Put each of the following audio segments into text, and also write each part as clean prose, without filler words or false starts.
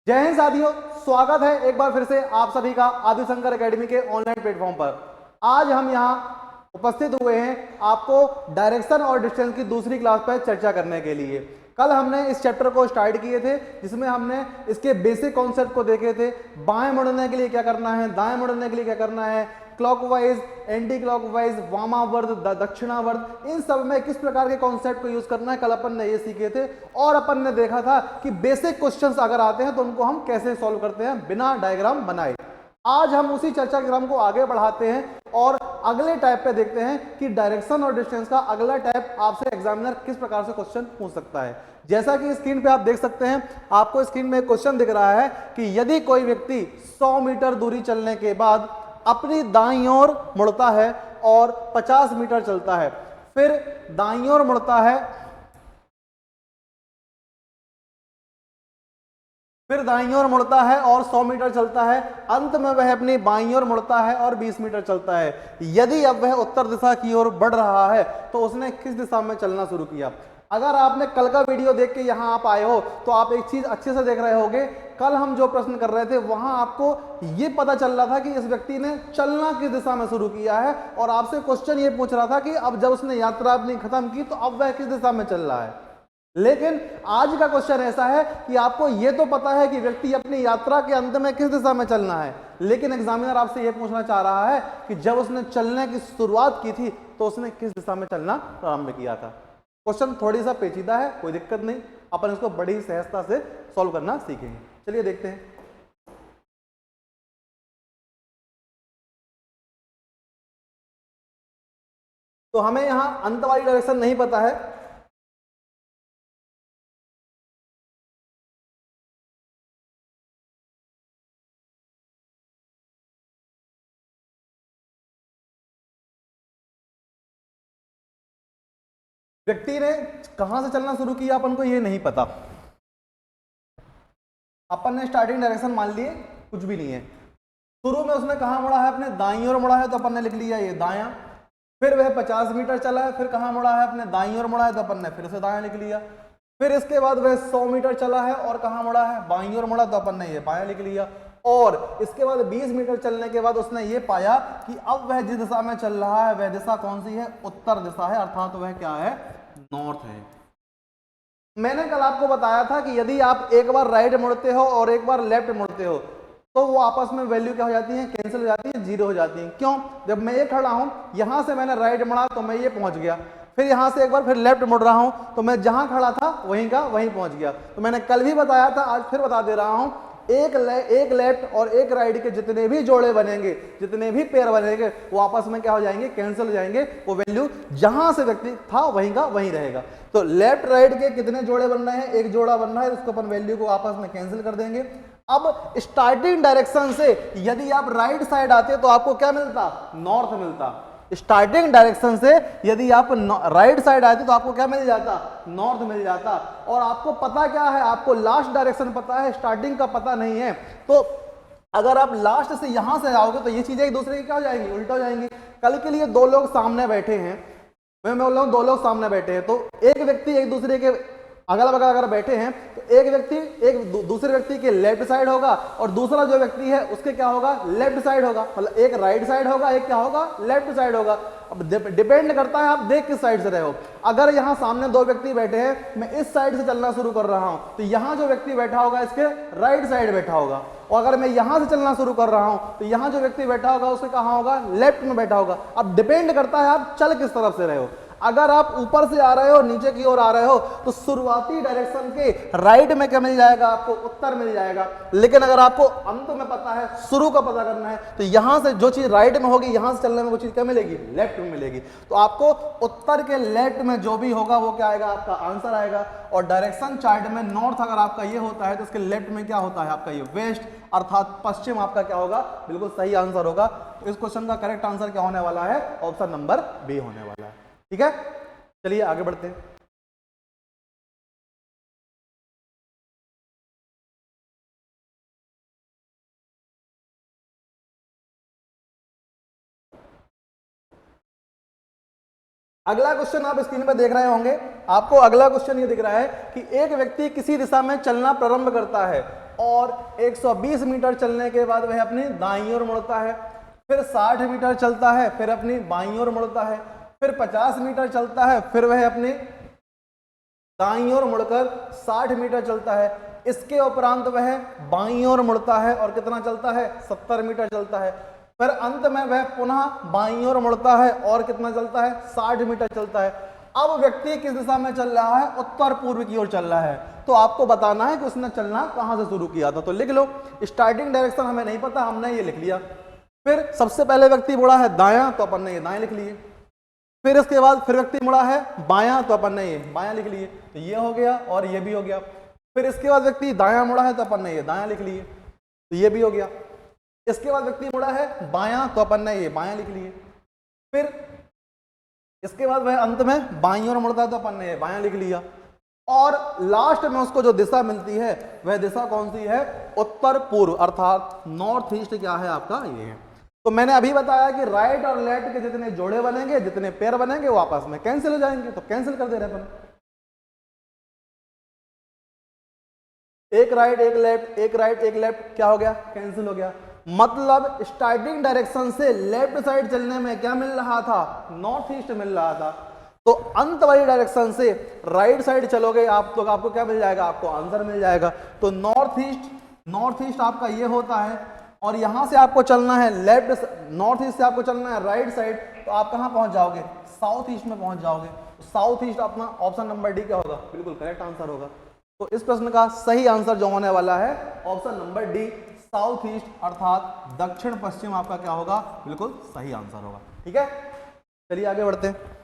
जय हिंद साथियों, स्वागत है एक बार फिर से आप सभी का आदिशंकर एकेडमी के ऑनलाइन प्लेटफॉर्म पर। आज हम यहाँ उपस्थित हुए हैं आपको डायरेक्शन और डिस्टेंस की दूसरी क्लास पर चर्चा करने के लिए। कल हमने इस चैप्टर को स्टार्ट किए थे जिसमें हमने इसके बेसिक कॉन्सेप्ट को देखे थे। बाएं मुड़ने के लिए क्या करना है, दाएं मुड़ने के लिए क्या करना है, क्लॉकवाइज, एंटी क्लॉकवाइज, वामावर्त, दक्षिणावर्त, इन सब में किस प्रकार के कॉन्सेप्ट को यूज करना है कल अपन ने ये सीखे थे। और अपन ने देखा था कि बेसिक क्वेश्चंस अगर आते हैं तो उनको हम कैसे सॉल्व करते हैं बिना डायग्राम बनाए। आज हम उसी चर्चा के क्रम को आगे बढ़ाते हैं और अगले टाइप पे देखते हैं कि डायरेक्शन और डिस्टेंस का अगला टाइप आपसे एग्जामिनर किस प्रकार से क्वेश्चन पूछ सकता है। जैसा कि स्क्रीन पे आप देख सकते हैं, आपको स्क्रीन में एक क्वेश्चन दिख रहा है कि यदि कोई व्यक्ति 100 मीटर दूरी चलने के बाद अपनी दाईं ओर मुड़ता है और 50 मीटर चलता है, फिर दाईं ओर मुड़ता है, फिर दाईं ओर मुड़ता है और 100 मीटर चलता है, अंत में वह अपनी बाईं ओर मुड़ता है और 20 मीटर चलता है। यदि अब वह उत्तर दिशा की ओर बढ़ रहा है तो उसने किस दिशा में चलना शुरू किया। अगर आपने कल का वीडियो देख के यहाँ आप आए हो तो आप एक चीज अच्छे से देख रहे होगे। कल हम जो प्रश्न कर रहे थे वहां आपको ये पता चल रहा था कि इस व्यक्ति ने चलना किस दिशा में शुरू किया है और आपसे क्वेश्चन ये पूछ रहा था कि अब जब उसने यात्रा अपनी खत्म की तो अब वह किस दिशा में चल रहा है। लेकिन आज का क्वेश्चन ऐसा है कि आपको ये तो पता है कि व्यक्ति अपनी यात्रा के अंत में किस दिशा में चलना है, लेकिन एग्जामिनर आपसे ये पूछना चाह रहा है कि जब उसने चलने की शुरुआत की थी तो उसने किस दिशा में चलना प्रारंभ किया था। क्वेश्चन थोड़ी सा पेचीदा है, कोई दिक्कत नहीं, अपन इसको बड़ी सहजता से सॉल्व करना सीखेंगे। चलिए देखते हैं। तो हमें यहां अंत वाली डायरेक्शन नहीं पता है, व्यक्ति ने कहां से चलना शुरू किया अपन को ये नहीं पता। अपन ने स्टार्टिंग डायरेक्शन मान लिए, कुछ भी नहीं है। शुरू में उसने कहां मुड़ा है, अपने दाईं ओर मुड़ा है तो अपन ने लिख लिया ये दायां। फिर वह 50 मीटर चला है, फिर कहां मुड़ा है, अपने दाईं ओर मुड़ा है तो अपन ने फिर से दायां लिख लिया। फिर इसके बाद वह 100 मीटर चला है और कहां मुड़ा है, बाईं ओर मुड़ा तो अपन ने ये बायां लिख लिया। और इसके बाद 20 मीटर चलने के बाद उसने ये पाया कि अब वह जिस दिशा में चल रहा है वह दिशा कौन सी है, उत्तर दिशा है, अर्थात वह क्या है, नॉर्थ है। मैंने कल आपको बताया था कि यदि आप एक बार राइट मुड़ते हो और एक बार लेफ्ट मुड़ते हो तो वो आपस में वैल्यू क्या हो जाती है, कैंसिल हो जाती है, जीरो हो जाती है। क्यों? जब मैं ये खड़ा हूं, यहां से मैंने राइट मुड़ा तो मैं ये पहुंच गया, फिर यहां से एक बार फिर लेफ्ट मुड़ रहा हूं तो मैं जहां खड़ा था वहीं का वहीं पहुंच गया। तो मैंने कल भी बताया था, आज फिर बता दे रहा हूं, एक लेफ्ट और एक राइट के जितने भी जोड़े बनेंगे, जितने भी पेयर बनेंगे, वो आपस में क्या हो जाएंगे, कैंसिल हो जाएंगे। वो वैल्यू जहां से व्यक्ति था वहीं का वहीं रहेगा। तो लेफ्ट राइट के कितने जोड़े बन रहे हैं, एक जोड़ा बन रहा है, उसको अपन वैल्यू को आपस में कैंसिल कर देंगे। अब स्टार्टिंग डायरेक्शन से यदि आप राइट साइड आते तो आपको क्या मिलता, नॉर्थ मिलता। स्टार्टिंग डायरेक्शन से यदि आप राइट साइड आते तो आपको क्या मिल जाता, नॉर्थ मिल जाता। और आपको पता क्या है, आपको लास्ट डायरेक्शन पता है, स्टार्टिंग का पता नहीं है। तो अगर आप लास्ट से यहां से आओगे तो ये चीजें एक दूसरे की क्या हो जाएंगी, उल्टा हो जाएंगी। कल के लिए दो लोग सामने बैठे हैं, मैं बोल रहा हूं दो लोग सामने बैठे हैं, तो एक व्यक्ति एक दूसरे के अगल बगल अगर बैठे हैं तो एक व्यक्ति एक दूसरे व्यक्ति के लेफ्ट साइड होगा और दूसरा जो व्यक्ति है उसके क्या होगा, लेफ्ट साइड होगा। मतलब एक राइट साइड होगा, एक क्या होगा, लेफ्ट साइड होगा। अब डिपेंड करता है आप देख किस साइड से रहे हो। अगर यहाँ सामने दो व्यक्ति बैठे हैं, मैं इस साइड से चलना शुरू कर रहा हूं तो यहाँ जो व्यक्ति बैठा होगा इसके राइट साइड बैठा होगा, और अगर मैं यहां से चलना शुरू कर रहा हूं तो यहां जो व्यक्ति बैठा होगा उसके कहां होगा, लेफ्ट में बैठा होगा। अब डिपेंड करता है आप चल किस तरफ से रहे हो। अगर आप ऊपर से आ रहे हो, नीचे की ओर आ रहे हो, तो शुरुआती डायरेक्शन के राइट में क्या मिल जाएगा आपको, उत्तर मिल जाएगा। लेकिन अगर आपको अंत में पता है, शुरू का पता करना है, तो यहां से जो चीज राइट में होगी यहां से चलने में वो चीज क्या मिलेगी, लेफ्ट में मिलेगी। तो आपको उत्तर के लेफ्ट में जो भी होगा वो क्या आएगा, आपका आंसर आएगा। और डायरेक्शन चार्ट में नॉर्थ अगर आपका ये होता है तो उसके लेफ्ट में क्या होता है आपका ये वेस्ट, अर्थात पश्चिम आपका क्या होगा, बिल्कुल सही आंसर होगा। इस क्वेश्चन का करेक्ट आंसर क्या होने वाला है, ऑप्शन नंबर बी होने वाला है। ठीक है, चलिए आगे बढ़ते हैं। अगला क्वेश्चन आप स्क्रीन पर देख रहे होंगे, आपको अगला क्वेश्चन ये दिख रहा है कि एक व्यक्ति किसी दिशा में चलना प्रारंभ करता है और 120 मीटर चलने के बाद वह अपनी दाईं ओर मुड़ता है, फिर 60 मीटर चलता है, फिर अपनी बाईं ओर मुड़ता है, फिर 50 मीटर चलता है, फिर वह अपनी दाईं ओर मुड़कर 60 मीटर चलता है। इसके उपरांत वह बाईं ओर मुड़ता है और कितना चलता है, 70 मीटर चलता है। फिर अंत में वह पुनः बाईं ओर मुड़ता है और कितना चलता है, 60 मीटर चलता है। अब व्यक्ति किस दिशा में चल रहा है, उत्तर पूर्व की ओर चल रहा है। तो आपको बताना है कि उसने चलना कहां से शुरू किया था। तो लिख लो, स्टार्टिंग डायरेक्शन हमें नहीं पता, हमने ये लिख लिया। फिर सबसे पहले व्यक्ति मुड़ा है दायां, तो अपन ने ये दाएं लिख लिए। फिर इसके बाद फिर व्यक्ति मुड़ा है बायां, तो अपन ने ये बायां लिख लिए। तो ये हो गया और ये भी हो गया। फिर इसके बाद व्यक्ति दायां मुड़ा है, तो अपन ने ये दायां लिख लिए, तो ये भी हो गया। इसके बाद व्यक्ति मुड़ा है बायां, तो अपन ने ये बायां लिख लिए। फिर इसके बाद वह अंत में बाईं ओर मुड़ता है, तो अपन ने ये बायां लिख लिया। और लास्ट में उसको जो दिशा मिलती है वह दिशा कौन सी है, उत्तर पूर्व, अर्थात नॉर्थ ईस्ट क्या है आपका, ये है। तो मैंने अभी बताया कि राइट और लेफ्ट के जितने जोड़े बनेंगे, जितने पेयर बनेंगे, वो आपस में कैंसिल हो जाएंगे। तो कैंसिल कर दे रहे अपन, एक राइट एक लेफ्ट, एक राइट एक लेफ्ट, क्या हो गया, कैंसिल हो गया। मतलब स्टार्टिंग डायरेक्शन से लेफ्ट साइड चलने में क्या मिल रहा था, नॉर्थ ईस्ट मिल रहा था। तो अंत वाली डायरेक्शन से राइट साइड चलोगे आप, तो आपको क्या मिल जाएगा, आपको आंसर मिल जाएगा। तो नॉर्थ ईस्ट आपका ये होता है। और यहां से आपको चलना है लेफ्ट, नॉर्थ ईस्ट से आपको चलना है राइट साइड, तो आप कहां पहुंच जाओगे, साउथ ईस्ट में पहुंच जाओगे। तो साउथ ईस्ट अपना ऑप्शन नंबर डी क्या होगा, बिल्कुल करेक्ट आंसर होगा। तो इस प्रश्न का सही आंसर जो होने वाला है option number D, south east अर्थात दक्षिण पश्चिम आपका क्या होगा, बिल्कुल सही आंसर होगा। ठीक है, चलिए आगे बढ़ते हैं।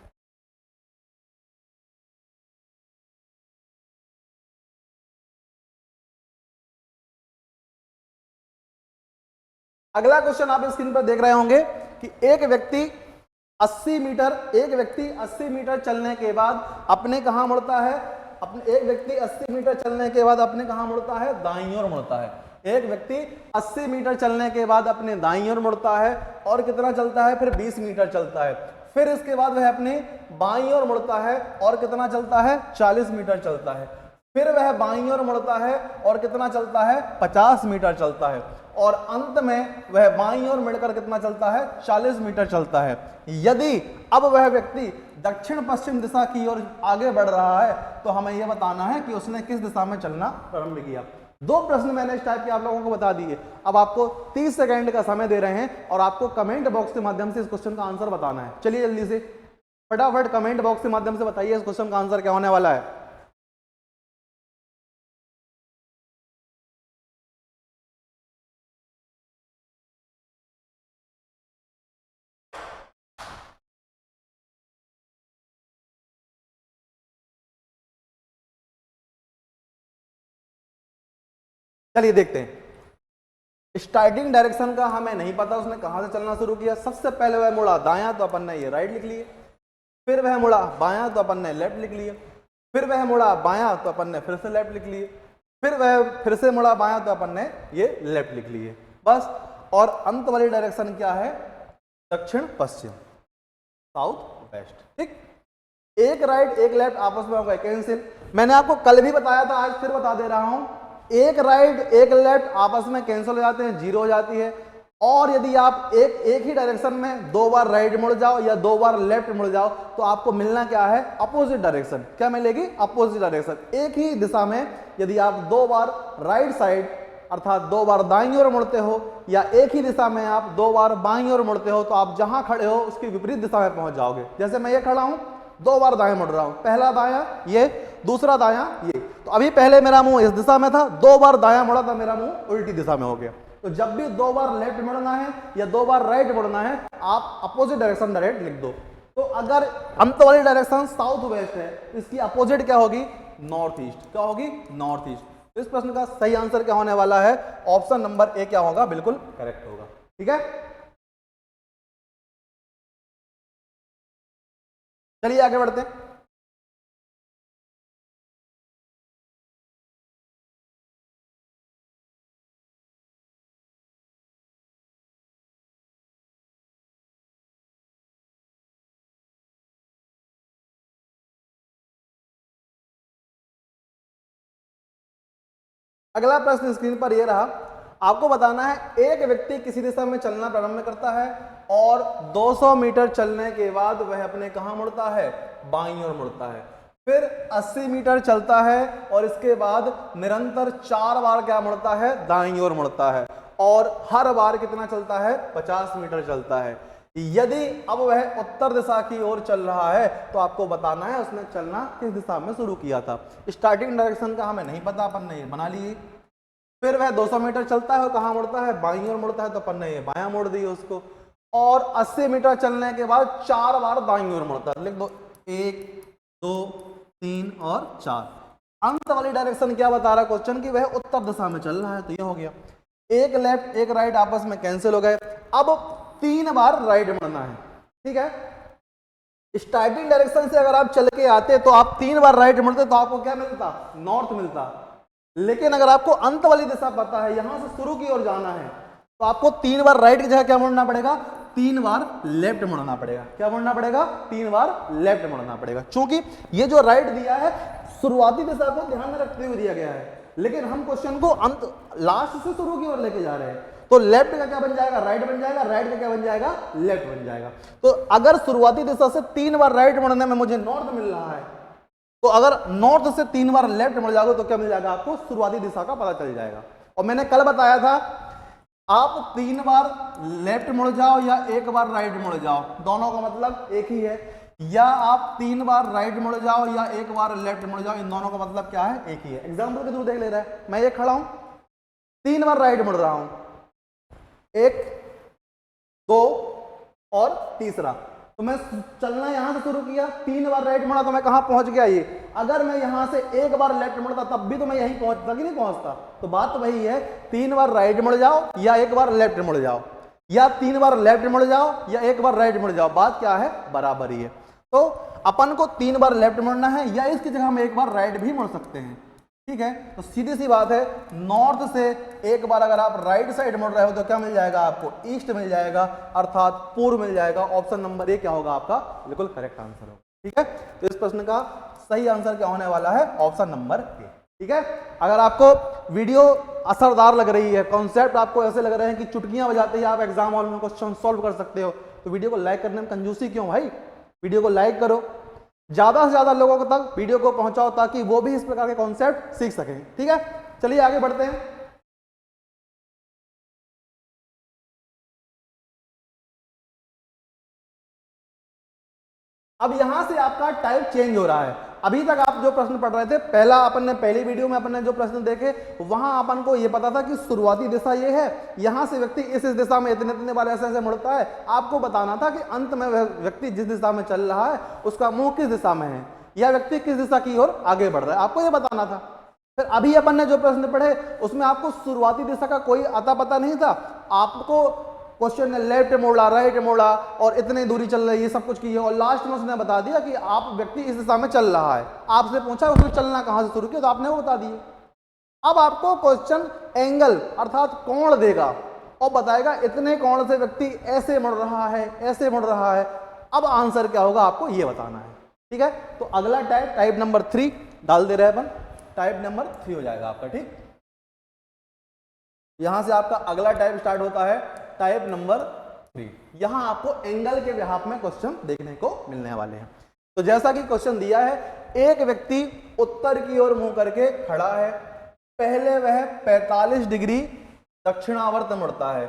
अगला क्वेश्चन आप स्क्रीन पर देख रहे होंगे कि एक व्यक्ति 80 मीटर चलने के बाद अपने कहां मुड़ता है, एक व्यक्ति 80 मीटर चलने के बाद अपने कहां मुड़ता है, दाईं ओर मुड़ता है। एक व्यक्ति 80 मीटर चलने के बाद अपने दाईं ओर मुड़ता है और कितना चलता है, फिर 20 मीटर चलता है। फिर इसके बाद वह अपने बाईं ओर मुड़ता है और कितना चलता है, 40 मीटर चलता है। फिर वह बाईं ओर मुड़ता है और कितना चलता है, 50 मीटर चलता है। और अंत में वह बाईं ओर मुड़कर कितना चलता है, 40 मीटर चलता है। यदि अब वह व्यक्ति दक्षिण पश्चिम दिशा की ओर आगे बढ़ रहा है, तो हमें यह बताना है कि उसने किस दिशा में चलना प्रारंभ किया। दो प्रश्न मैंने इस टाइप के आप लोगों को बता दिए। अब आपको 30 सेकंड का समय दे रहे हैं और आपको कमेंट बॉक्स के माध्यम से इस क्वेश्चन का आंसर बताना है। चलिए जल्दी से फटाफट कमेंट बॉक्स के माध्यम से बताइए इस क्वेश्चन का आंसर क्या होने वाला है। चलिए देखते हैं। स्टार्टिंग डायरेक्शन का हमें नहीं पता उसने कहां से चलना शुरू किया। सबसे पहले वह मुड़ा दायां, तो अपन ने ये राइट लिख लिए। फिर वह मुड़ा बायां, तो अपन ने लेफ्ट लिख लिए। फिर वह मुड़ा बायां, तो अपन ने फिर से लेफ्ट लिख लिए। फिर वह फिर से मुड़ा बायां, तो अपन ने ये लेफ्ट लिख लिए, बस। और अंत वाली डायरेक्शन क्या है, दक्षिण पश्चिम, साउथ वेस्ट। ठीक, एक राइट एक लेफ्ट आपस में हो गए कैंसिल। मैंने आपको कल भी बताया था, आज फिर बता दे रहा हूं, एक राइट एक लेफ्ट आपस में कैंसिल हो जाते हैं, जीरो हो जाती है। और यदि आप एक ही डायरेक्शन में दो बार राइट मुड़ जाओ या दो बार लेफ्ट मुड़ जाओ, तो आपको मिलना क्या है, अपोजिट डायरेक्शन। क्या मिलेगी, अपोजिट डायरेक्शन। एक ही दिशा में यदि आप दो बार राइट साइड अर्थात दो बार दाईं ओर मुड़ते हो, या एक ही दिशा में आप दो बार बाईं ओर मुड़ते हो, तो आप जहां खड़े हो उसकी विपरीत दिशा में पहुंच जाओगे। जैसे मैं ये खड़ा हूं, दो बार दाएं मुड़ रहा हूं, पहला दायां ये, दूसरा दायां ये। तो अभी पहले मेरा मुंह इस दिशा में था, दो बार दायां मुड़ा था, मेरा मुंह उल्टी दिशा में हो गया। तो जब भी दो बार लेफ्ट मुड़ना है या दो बार राइट मुड़ना है, आप अपोजिट डायरेक्शन डायरेक्ट लिख दो। तो अगर अंत वाली डायरेक्शन साउथ वेस्ट है, तो इसकी अपोजिट क्या होगी, नॉर्थ ईस्ट। क्या होगी, नॉर्थ ईस्ट। तो इस प्रश्न का सही आंसर क्या होने वाला है, ऑप्शन नंबर ए क्या होगा, बिल्कुल करेक्ट होगा। ठीक है, चलिए आगे बढ़ते हैं। अगला प्रश्न स्क्रीन पर यह रहा, आपको बताना है एक व्यक्ति किसी दिशा में चलना प्रारंभ करता है और 200 मीटर चलने के बाद वह अपने कहां मुड़ता है, बाईं ओर मुड़ता है। फिर 80 मीटर चलता है और इसके बाद निरंतर 4 बार क्या मुड़ता है, दाईं ओर मुड़ता है, और हर बार कितना चलता है, 50 मीटर चलता है। यदि अब वह उत्तर दिशा की ओर चल रहा है तो आपको बताना है उसने चलना किस दिशा में शुरू किया था। स्टार्टिंग डायरेक्शन का हमें नहीं पता, अपन ने ये बना लिए। फिर वह 200 मीटर चलता है और कहाँ मुड़ता है, बाईं ओर मुड़ता है, तो अपन ने ये बायां मोड़ दिए उसको। और 80 मीटर चलने के बाद 4 बार दाईं ओर मुड़ता है, लिख दो 1 2 3 और 4। अंत वाली डायरेक्शन क्या बता रहा है क्वेश्चन की, वह उत्तर दिशा में चल रहा है, तो ये हो गया। एक लेफ्ट एक राइट आपस में कैंसिल हो गए। अब 3 बार राइट मुड़ना है, ठीक है। स्टार्टिंग डायरेक्शन से अगर आप चल के आते तो आप 3 बार राइट मुड़ते तो आपको क्या मिलता, नॉर्थ मिलता। लेकिन अगर आपको अंत वाली दिशा पता है, यहां से शुरू की ओर जाना है, तो आपको 3 बार राइट की जगह क्या मुड़ना पड़ेगा, 3 बार लेफ्ट मुड़ना पड़ेगा। क्या मुड़ना पड़ेगा, 3 बार लेफ्ट मुड़ना पड़ेगा। क्योंकि ये जो राइट दिया है शुरुआती दिशा को ध्यान में रखते हुए दिया गया है, लेकिन हम क्वेश्चन को अंत लास्ट से शुरू की ओर लेके जा रहे हैं, तो लेफ्ट का क्या बन जाएगा, राइट बन जाएगा, राइट का क्या बन जाएगा, लेफ्ट बन जाएगा। तो अगर शुरुआती दिशा से 3 बार राइट मुड़ने में मुझे नॉर्थ मिल रहा है, तो अगर नॉर्थ से 3 बार लेफ्ट मुड़ जाओगे तो क्या मिल जाएगा आपको, शुरुआती दिशा का पता चल जाएगा। और मैंने कल बताया था आप 3 बार लेफ्ट मुड़ जाओ या 1 बार राइट मुड़ जाओ, दोनों का मतलब एक ही है। या आप 3 बार राइट मुड़ जाओ या 1 बार लेफ्ट मुड़ जाओ, इन दोनों का मतलब क्या है, एक ही है। एग्जाम्पल के थ्रू देख ले रहा है, मैं ये खड़ा हूं, 3 बार राइट मुड़ रहा हूं, 1 2 और तीसरा, तो मैं चलना यहां से शुरू किया, 3 बार राइट मुड़ा तो मैं कहां पहुंच गया। ये अगर मैं यहां से 1 बार लेफ्ट मुड़ता तब भी तो मैं यहीं पहुंचता कि नहीं पहुंचता। तो बात तो वही है, 3 बार राइट मुड़ जाओ या 1 बार लेफ्ट मुड़ जाओ, या 3 बार लेफ्ट मुड़ जाओ या 1 बार राइट मुड़ जाओ, बात क्या है, बराबर ही है। तो अपन को 3 बार लेफ्ट मुड़ना है या इसकी जगह हम 1 बार राइट भी मुड़ सकते हैं, ठीक है। तो सीधी सी बात है, नॉर्थ से 1 बार अगर आप राइट साइड मुड़ रहे हो तो क्या मिल जाएगा आपको, ईस्ट मिल जाएगा, अर्थात पूर्व मिल जाएगा। ऑप्शन नंबर ए क्या होगा आपका, बिल्कुल करेक्ट आंसर होगा, ठीक है। तो इस प्रश्न का सही आंसर क्या होने वाला है, ऑप्शन नंबर ए, ठीक है। अगर आपको वीडियो असरदार लग रही है, कॉन्सेप्ट आपको ऐसे लग रहे हैं कि चुटकियां बजाते ही आप एग्जाम हॉल में क्वेश्चन सॉल्व कर सकते हो, तो वीडियो को लाइक करने में कंजूसी क्यों भाई, वीडियो को लाइक करो, ज्यादा से ज्यादा लोगों तक वीडियो को पहुंचाओ ताकि वो भी इस प्रकार के कॉन्सेप्ट सीख सकें, ठीक है। चलिए आगे बढ़ते हैं। अब यहां से आपका टाइप चेंज हो रहा है। अभी तक आप जो प्रश्न पढ़ रहे थे, पहला अपन ने पहली वीडियो में अपन ने जो प्रश्न देखे वहां अपन को ये पता था कि शुरुआती दिशा ये है, यहां से व्यक्ति इस दिशा में इतने इतने बार ऐसे ऐसे मुड़ता है। आपको बताना था कि अंत में वह व्यक्ति जिस दिशा में चल रहा है उसका मुंह किस दिशा में है, या व्यक्ति किस दिशा की ओर आगे बढ़ रहा है, आपको यह बताना था। फिर अभी अपन ने जो प्रश्न पढ़े उसमें आपको शुरुआती दिशा का कोई अता पता नहीं था, आपको क्वेश्चन ने लेफ्ट मोड़ा, राइट मोड़ा और इतनी दूरी चल रही है, सब कुछ की है, और लास्ट में उसने बता दिया कि आप व्यक्ति इस दिशा में चल रहा है। आपसे पूछा उसने चलना कहां से शुरू किया, तो आपने वो बता दिए। अब आपको क्वेश्चन एंगल अर्थात कोण देगा और बताएगा इतने कोण से व्यक्ति ऐसे मुड़ रहा है, ऐसे मुड़ रहा है। अब आंसर क्या होगा आपको ये बताना है, ठीक है। तो अगला टाइप नंबर 3 डाल दे रहे हैं अपन, टाइप नंबर 3 हो जाएगा आपका, ठीक। यहां से आपका अगला टाइप स्टार्ट होता है, टाइप नंबर 3। यहां आपको एंगल के बिहाफ में क्वेश्चन देखने को मिलने वाले हैं। तो जैसा कि क्वेश्चन दिया है, एक व्यक्ति उत्तर की ओर मुंह करके खड़ा है, पहले वह 45 डिग्री दक्षिणावर्त मुड़ता है,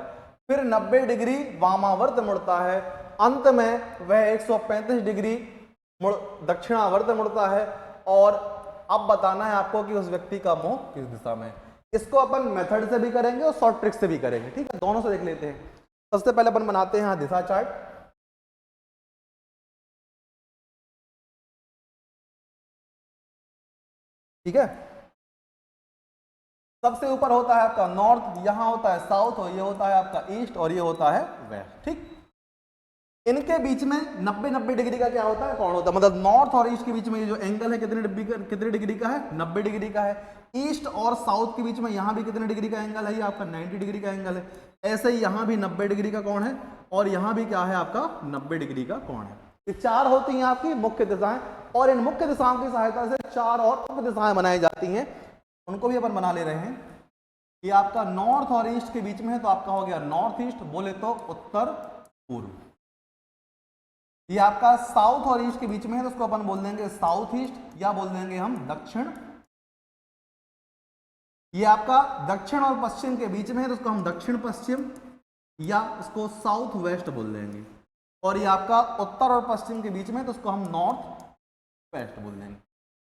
फिर 90 डिग्री वामावर्त मुड़ता है, अंत में वह 135 डिग्री दक्षिणावर्त मुड़ता है। और अब बताना है आपको कि उस व्यक्ति का मुंह किस दिशा में। इसको अपन मेथड से भी करेंगे और शॉर्ट ट्रिक से भी करेंगे, ठीक है, दोनों से देख लेते हैं। सबसे पहले अपन बनाते हैं यहां दिशा चार्ट, ठीक है। सबसे ऊपर होता है आपका नॉर्थ, यहां होता है साउथ, और ये होता है आपका ईस्ट, और ये होता है वेस्ट, ठीक। इनके बीच में 90 डिग्री का क्या होता है, कोण होता है। मतलब नॉर्थ और ईस्ट के बीच में ये जो एंगल है कितने डिग्री का है, 90 डिग्री का है। ईस्ट और साउथ के बीच में यहां भी कितने डिग्री का एंगल है, ये आपका 90 डिग्री का एंगल है। ऐसे ही यहां भी 90 डिग्री का कोण है, और यहां भी क्या है आपका 90 डिग्री का कोण है। ये 4 होती हैं आपकी मुख्य दिशाएं, और इन मुख्य दिशाओं की सहायता से 4 और उप दिशाएं बनाई जाती हैं, उनको भी अपन बना ले रहे हैं। ये आपका नॉर्थ और ईस्ट के बीच में है तो आपका हो गया नॉर्थ ईस्ट, बोले तो उत्तर पूर्व। ये आपका साउथ और ईस्ट के बीच में है तो उसको अपन बोल देंगे साउथ ईस्ट या बोल देंगे हम दक्षिण। ये आपका दक्षिण और पश्चिम के बीच में है तो उसको हम दक्षिण पश्चिम या इसको साउथ वेस्ट बोल देंगे। और ये आपका उत्तर और पश्चिम के बीच में है तो उसको हम नॉर्थ वेस्ट बोल देंगे।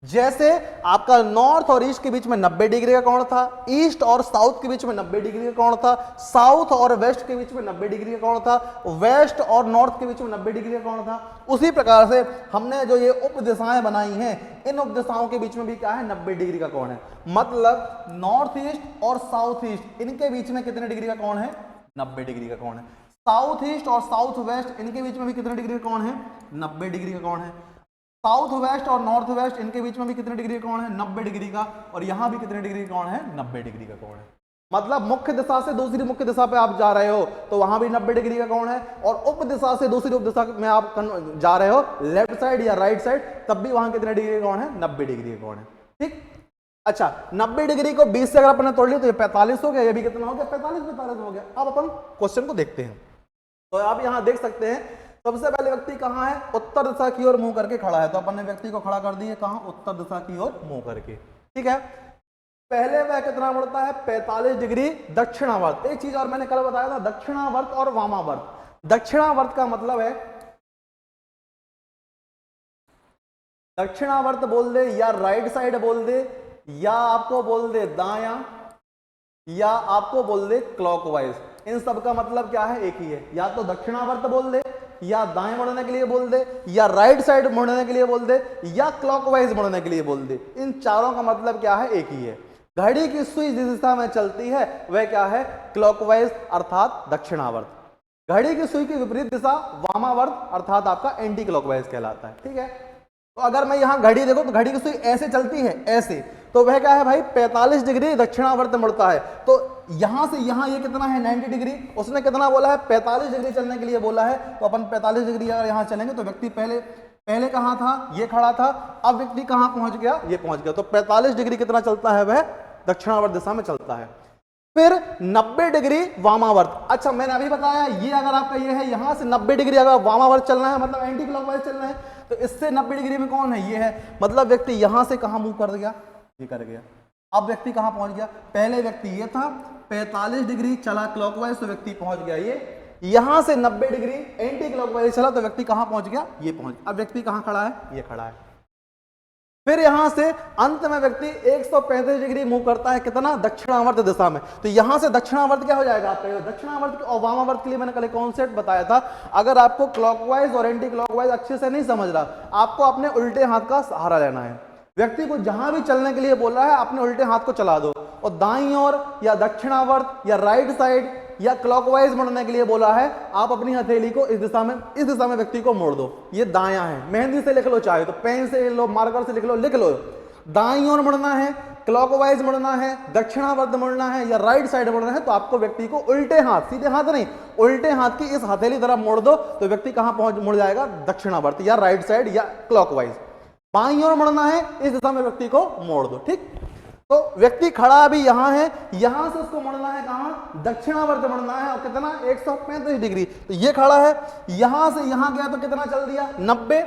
जैसे आपका नॉर्थ और ईस्ट के बीच में 90 डिग्री का कोण था, ईस्ट और साउथ के बीच में 90 डिग्री का कोण था, साउथ और वेस्ट के बीच में 90 डिग्री का कोण था, वेस्ट और नॉर्थ के बीच में 90 डिग्री का कोण था, उसी प्रकार से हमने जो ये उप दिशाएं बनाई हैं, इन उप दिशाओं के बीच में भी क्या है 90 डिग्री का कोण है। मतलब नॉर्थ ईस्ट और साउथ ईस्ट इनके बीच में कितने डिग्री का कोण है? 90 डिग्री का कोण है। साउथ ईस्ट और साउथ वेस्ट इनके बीच में भी कितने डिग्री का कोण है? 90 डिग्री का कोण है। साउथ वेस्ट और नॉर्थ वेस्ट इनके बीच में भी कितने डिग्री का कोण है? 90 डिग्री का। और यहां भी कितने डिग्री का कोण है? 90 डिग्री का कोण है। मतलब मुख्य दिशा से दूसरी मुख्य दिशा पे आप जा रहे हो तो वहां भी 90 डिग्री का कोण है, और उप दिशा से दूसरी उप दिशा में आप जा रहे हो लेफ्ट साइड या राइट साइड, तब भी वहां कितने डिग्री का कोण है? 90 डिग्री का कोण है। ठीक। अच्छा, 90 डिग्री को 20 से अगर अपन ने तोड़ लिया तो ये 45 हो गया, ये भी कितना हो गया? 45 हो गया। अब अपन क्वेश्चन को देखते हैं। तो आप यहां देख सकते हैं सबसे पहले व्यक्ति कहां है? उत्तर दिशा की ओर मुंह करके खड़ा है, तो अपन ने व्यक्ति को खड़ा कर दिया कहां? उत्तर दिशा की ओर मुंह करके। ठीक है। पहले वह कितना मुड़ता है? 45 डिग्री दक्षिणावर्त। एक चीज और मैंने कल बताया था, दक्षिणावर्त और वामावर्त। दक्षिणावर्त का मतलब है, दक्षिणावर्त बोल दे या राइट साइड बोल दे या आपको बोल दे दायां या आपको बोल दे क्लॉकवाइज, इन सब का मतलब क्या है? एक ही है। या तो दक्षिणावर्त बोल दे या दाएं मुड़ने के लिए बोल दे या राइट साइड मुड़ने के लिए बोल दे या क्लॉकवाइज मुड़ने के लिए बोल दे, इन चारों का मतलब क्या है? एक ही है। घड़ी की सुई जिस दिशा में चलती है वह क्या है? क्लॉकवाइज अर्थात दक्षिणावर्त। घड़ी की सुई की विपरीत दिशा वामावर्त अर्थात आपका एंटी क्लॉकवाइज कहलाता है। ठीक है। तो अगर मैं यहां घड़ी देखो तो घड़ी की सुई ऐसे चलती है, ऐसे, तो वह क्या है भाई? 45 डिग्री दक्षिणावर्त मुड़ता है। तो यहां से यहां ये कितना है? 90 डिग्री। उसने कितना बोला है? 45 डिग्री चलने के लिए बोला है। तो अपन 45 डिग्री अगर यहां चलेंगे तो व्यक्ति पहले कहां था? ये खड़ा था। अब व्यक्ति कहां पहुंच गया? ये पहुंच गया। तो 45 डिग्री कितना चलता है? वह दक्षिणावर्त दिशा में चलता है। फिर 90 डिग्री वामावर्त। अच्छा, मैंने अभी बताया ये अगर आपका ये है, यहां से 90 डिग्री अगर वामावर्त चलना है मतलब एंटी क्लॉकवाइज चलना है, तो इससे 90 डिग्री में कौन है? ये है। मतलब व्यक्ति यहां से कहां मूव कर गया? ये कर गया। अब व्यक्ति कहां पहुंच गया? पहले व्यक्ति ये था, 45 डिग्री चला क्लॉकवाइज तो व्यक्ति पहुंच गया ये। यहां से 90 डिग्री एंटी क्लॉकवाइज चला तो व्यक्ति कहां पहुंच गया? ये पहुंच। अब व्यक्ति कहां खड़ा है? ये खड़ा है। फिर यहां से अंत में व्यक्ति 135 डिग्री मूव करता है, कितना? दक्षिणावर्त दिशा में। तो यहां से दक्षिणावर्त क्या हो जाएगा आपका? दक्षिणावर्त और वामावर्त के लिए मैंने कल कॉन्सेप्ट बताया था। अगर आपको क्लॉकवाइज और एंटी क्लॉकवाइज अच्छे से नहीं समझ रहा, आपको अपने उल्टे हाथ का सहारा लेना है। व्यक्ति को जहां भी चलने के लिए बोल रहा है अपने उल्टे हाथ को चला दो, और दाईं ओर या दक्षिणावर्त या राइट साइड या क्लॉकवाइज मुड़ने के लिए बोला है, आप अपनी हथेली को इस दिशा में व्यक्ति को मोड़ दो। ये दायां है। मेहंदी से लिख लो, चाहे तो पेन से लिख लो, मार्कर से लिख लो। दाईं ओर मुड़ना है, क्लॉकवाइज मुड़ना है, दक्षिणावर्त मुड़ना है या राइट साइड मुड़ना है, तो आपको व्यक्ति को उल्टे हाथ, सीधे हाथ नहीं, उल्टे हाथ की इस हथेली तरफ मोड़ दो तो व्यक्ति कहां मुड़ जाएगा? दक्षिणावर्त या राइट साइड या क्लॉकवाइज। बाईं ओर मुड़ना है, इस दिशा में व्यक्ति को मोड़ दो। ठीक। तो व्यक्ति खड़ा भी यहां है, यहां से उसको मुड़ना है कहां? दक्षिणावर्त मुड़ना है। और कितना? 135 डिग्री। तो ये खड़ा है, यहां से यहां गया तो कितना चल दिया? 90।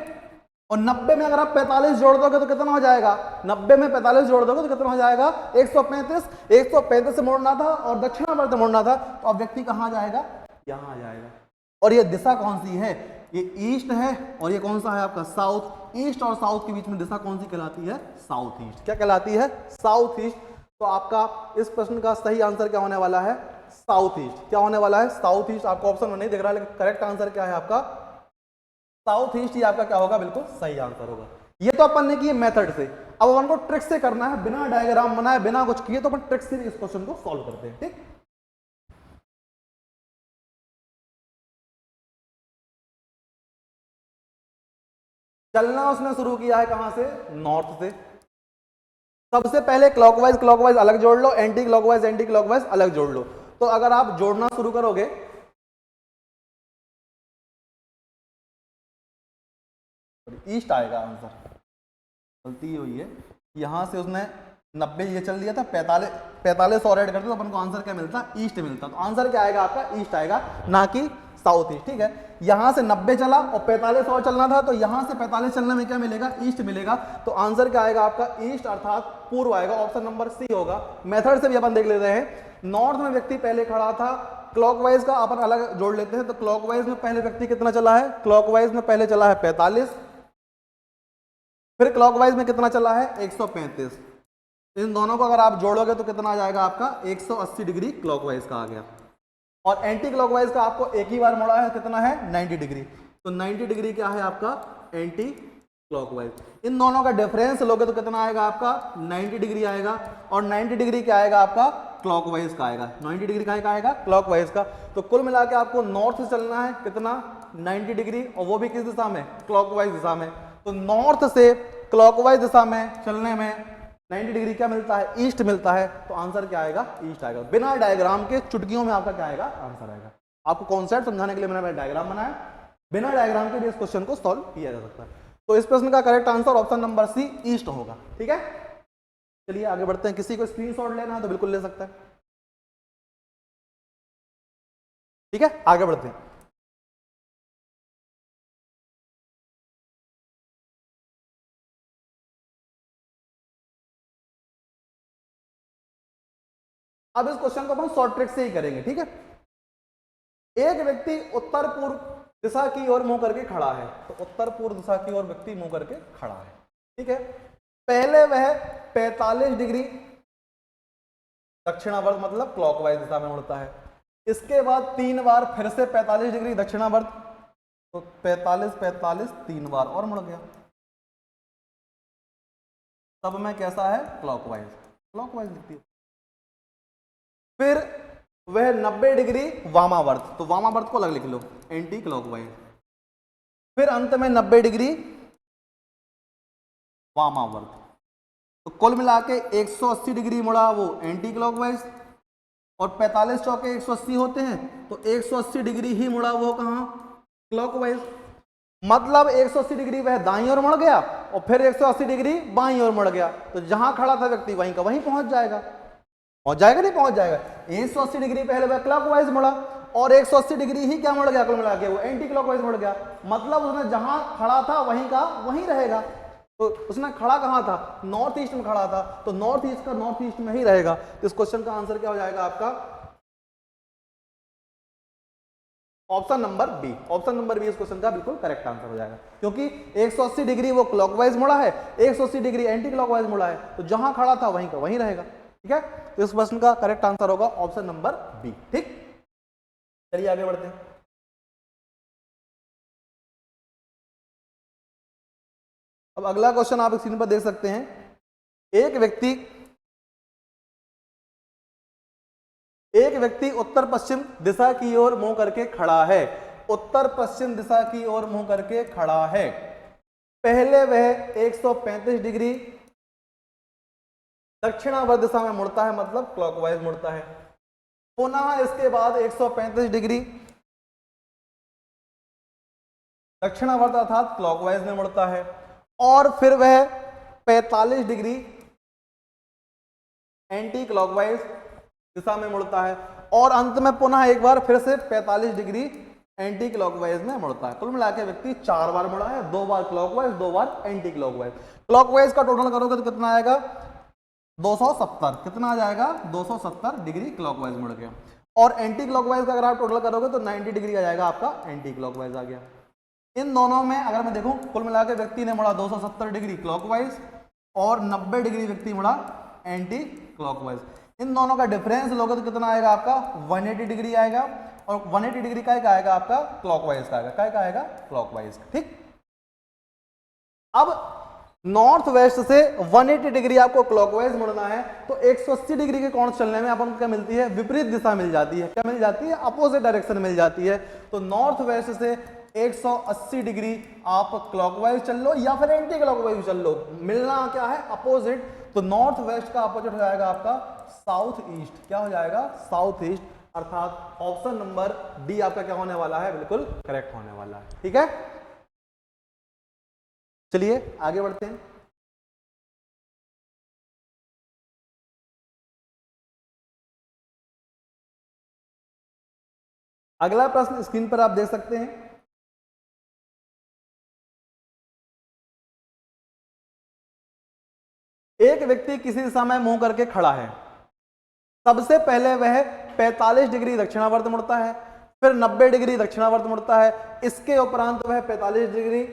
और 90 में अगर आप 45 जोड़ दोगे तो कितना हो जाएगा? 90 में 45 जोड़ दोगे तो कितना हो जाएगा? 135। 135 से मुड़ना था और दक्षिणावर्त मुड़ना था, तो अब व्यक्ति कहां जाएगा? यहां आ जाएगा। और ये दिशा कौन सी है? ये ईस्ट है। और ये कौन सा है आपका? साउथ। ईस्ट और साउथ के बीच में दिशा कौन सी कहलाती है? South east. क्या कहलाती है? South east. तो आपका इस प्रश्न का सही आंसर क्या होने वाला है? South east. क्या होने वाला है? South east. आपको ऑप्शन में नहीं दिख रहा लेकिन करेक्ट आंसर क्या है आपका? South east. ये आपका क्या होगा? बिल्कुल सही आंसर होगा। ये तो अपन ने किए मेथड से। अब अपन को ट्रिक से करना है, बिना डायग्राम बनाए, बिना कुछ किए, तो अपन ट्रिक से इस क्वेश्चन को सॉल्व करते हैं। ठीक। चलना उसने शुरू किया है कहां से? नॉर्थ से। सबसे पहले क्लॉकवाइज अलग जोड़ लो, एंटी क्लॉकवाइज अलग जोड़ लो। तो अगर आप जोड़ना शुरू करोगे, ईस्ट आएगा आंसर। गलती हुई है, यहां से उसने 90 ये चल दिया था, 45 और ऐड करते तो अपन को आंसर क्या मिलता, ईस्ट मिलता। तो आंसर क्या आएगा आपका, ईस्ट आएगा, ना कि साउथ ईस्ट। ठीक है, यहां से 90 चला और 45 और चलना था, तो यहां से 45 चलने में क्या मिलेगा, ईस्ट मिलेगा। तो आंसर क्या आएगा आपका, ईस्ट अर्थात पूर्व आएगा। ऑप्शन नंबर सी होगा। मेथड से भी अपन देख लेते हैं। नॉर्थ में व्यक्ति पहले खड़ा था, क्लॉकवाइज का अपन अलग जोड़ लेते हैं। तो क्लॉकवाइज में पहले व्यक्ति कितना चला है, क्लॉकवाइज में पहले चला है 45, फिर क्लॉकवाइज में कितना चला है 135। इन दोनों को अगर आप जोड़ोगे तो कितना आ जाएगा आपका 180 डिग्री क्लॉकवाइज का आ गया। और एंटी क्लॉकवाइज का आपको एक ही बार मोड़ा है, कितना है 90 डिग्री। तो 90 डिग्री क्या है आपका एंटी क्लॉकवाइज। इन दोनों का डिफरेंस लोगे तो कितना आएगा आपका 90 डिग्री आएगा। और 90 डिग्री क्या आएगा आपका क्लॉकवाइज का आएगा। 90 डिग्री का आएगा क्लॉकवाइज का। तो कुल मिला के आपको नॉर्थ से चलना है कितना 90 डिग्री, और वो भी किस दिशा में, क्लॉकवाइज दिशा में। तो नॉर्थ से क्लॉकवाइज दिशा में चलने में 90 डिग्री क्या मिलता है, ईस्ट मिलता है। तो आंसर क्या आएगा, ईस्ट आएगा। बिना डायग्राम के चुटकियों में आपका क्या आएगा, आंसर आएगा। आपको कॉन्सेप्ट समझाने के लिए मैंने डायग्राम बनाया, बिना डायग्राम के भी इस क्वेश्चन को सॉल्व किया जा सकता है। तो इस प्रश्न का correct answer option number C east होगा। ठीक है, चलिए आगे बढ़ते हैं। किसी को स्क्रीनशॉट लेना है तो बिल्कुल ले सकता है। ठीक है, आगे बढ़ते हैं। अब इस क्वेश्चन को हम शॉर्ट ट्रिक से ही करेंगे। ठीक है, एक व्यक्ति उत्तर पूर्व दिशा की ओर मुंह करके खड़ा है। तो उत्तर पूर्व दिशा की ओर व्यक्ति मुंह करके खड़ा है। ठीक है, पहले वह 45 डिग्री दक्षिणावर्त मतलब क्लॉकवाइज दिशा में मुड़ता है। इसके बाद 3 बार फिर से 45 डिग्री दक्षिणावर्त, तो 45 45 3 बार और मुड़ गया। सब में कैसा है, क्लॉकवाइज, क्लॉकवाइज लिखती है। फिर वह 90 डिग्री वामावर्त, तो वामावर्त को अलग लिख लो, एंटी क्लॉकवाइज। फिर अंत में 90 डिग्री वामावर्त। तो कुल मिला के 180 डिग्री मुड़ा वो एंटी क्लॉकवाइज, और 45 चौके 180 होते हैं, तो 180 डिग्री ही मुड़ा वो कहां, क्लॉकवाइज। मतलब 180 डिग्री वह दाईं ओर मुड़ गया और फिर 180 डिग्री बाईं ओर मुड़ गया। तो जहां खड़ा था व्यक्ति वहीं का वहीं पहुंच जाएगा, पहुंच जाएगा नहीं पहुंच जाएगा। 180 डिग्री पहले वह क्लॉकवाइज मुड़ा और 180 डिग्री ही क्या मुड़ गया, कुल मिला के वो एंटी क्लॉकवाइज मुड़ गया। मतलब उसने जहां खड़ा था वहीं का वहीं रहेगा। तो उसने खड़ा कहां था, नॉर्थ ईस्ट में खड़ा था, तो नॉर्थ ईस्ट का नॉर्थ ईस्ट में ही रहेगा। तो इस क्वेश्चन का आंसर क्या हो जाएगा आपका option number B. Option number B इस क्वेश्चन का बिल्कुल करेक्ट आंसर हो जाएगा, क्योंकि 180 डिग्री वो क्लॉकवाइज मुड़ा है, 180 डिग्री एंटी क्लॉकवाइज मुड़ा है, तो जहां खड़ा था वहीं का वहीं रहेगा। ठीक है, तो इस क्वेश्चन का करेक्ट आंसर होगा ऑप्शन नंबर बी। ठीक, चलिए आगे बढ़ते हैं। अब अगला क्वेश्चन आप स्क्रीन पर देख सकते हैं। एक व्यक्ति उत्तर पश्चिम दिशा की ओर मुंह करके खड़ा है। उत्तर पश्चिम दिशा की ओर मुंह करके खड़ा है। पहले वह 135 डिग्री दक्षिणावर्त दिशा में मुड़ता है, मतलब क्लॉकवाइज मुड़ता है। पुनः इसके बाद 135 डिग्री दक्षिणावर्त अर्थात क्लॉकवाइज में मुड़ता है, और फिर वह 45 डिग्री एंटी क्लॉकवाइज दिशा में मुड़ता है, और अंत में पुनः एक बार फिर से 45 डिग्री एंटी क्लॉकवाइज में मुड़ता है। कुल मिला के व्यक्ति 4 बार मुड़ा है, 2 बार क्लॉकवाइज 2 बार एंटी क्लॉकवाइज। क्लॉकवाइज का टोटल करोगे तो कितना आएगा 270। कितना आ जाएगा 270 डिग्री क्लॉकवाइज मुड़ गया। और एंटी क्लॉकवाइज का अगर आप टोटल करोगे तो 90 डिग्री आ जाएगा आपका एंटी क्लॉकवाइज आ गया। इन दोनों में अगर मैं देखूं कुल मिला के व्यक्ति ने मुड़ा 270 डिग्री क्लॉकवाइज और 90 डिग्री व्यक्ति मुड़ा एंटी क्लॉकवाइज। इन दोनों का डिफरेंस लोगे तो कितना आएगा आपका 180 डिग्री आएगा, और 180 डिग्री का आएगा आपका क्लॉकवाइज का आएगा, क्या आएगा क्लॉकवाइज। ठीक, अब नॉर्थ वेस्ट से 180 डिग्री आपको क्लॉकवाइज मुड़ना है, तो 180 डिग्री के कोण चलने में अपन को क्या मिलती है, विपरीत दिशा मिल जाती है। क्या मिल जाती है, अपोजिट डायरेक्शन मिल जाती है। तो नॉर्थ वेस्ट से 180 डिग्री आप क्लॉकवाइज चल लो या फिर एंटी क्लॉकवाइज चल लो, मिलना क्या है अपोजिट। तो नॉर्थ वेस्ट का अपोजिट हो जाएगा आपका साउथ ईस्ट। क्या हो जाएगा, साउथ ईस्ट, अर्थात ऑप्शन नंबर डी आपका क्या होने वाला है, बिल्कुल करेक्ट होने वाला है। ठीक है, चलिए आगे बढ़ते हैं। अगला प्रश्न स्क्रीन पर आप देख सकते हैं। एक व्यक्ति किसी दिशा में मुंह करके खड़ा है। सबसे पहले वह 45 डिग्री दक्षिणावर्त मुड़ता है, फिर 90 डिग्री दक्षिणावर्त मुड़ता है, इसके उपरांत वह 45 डिग्री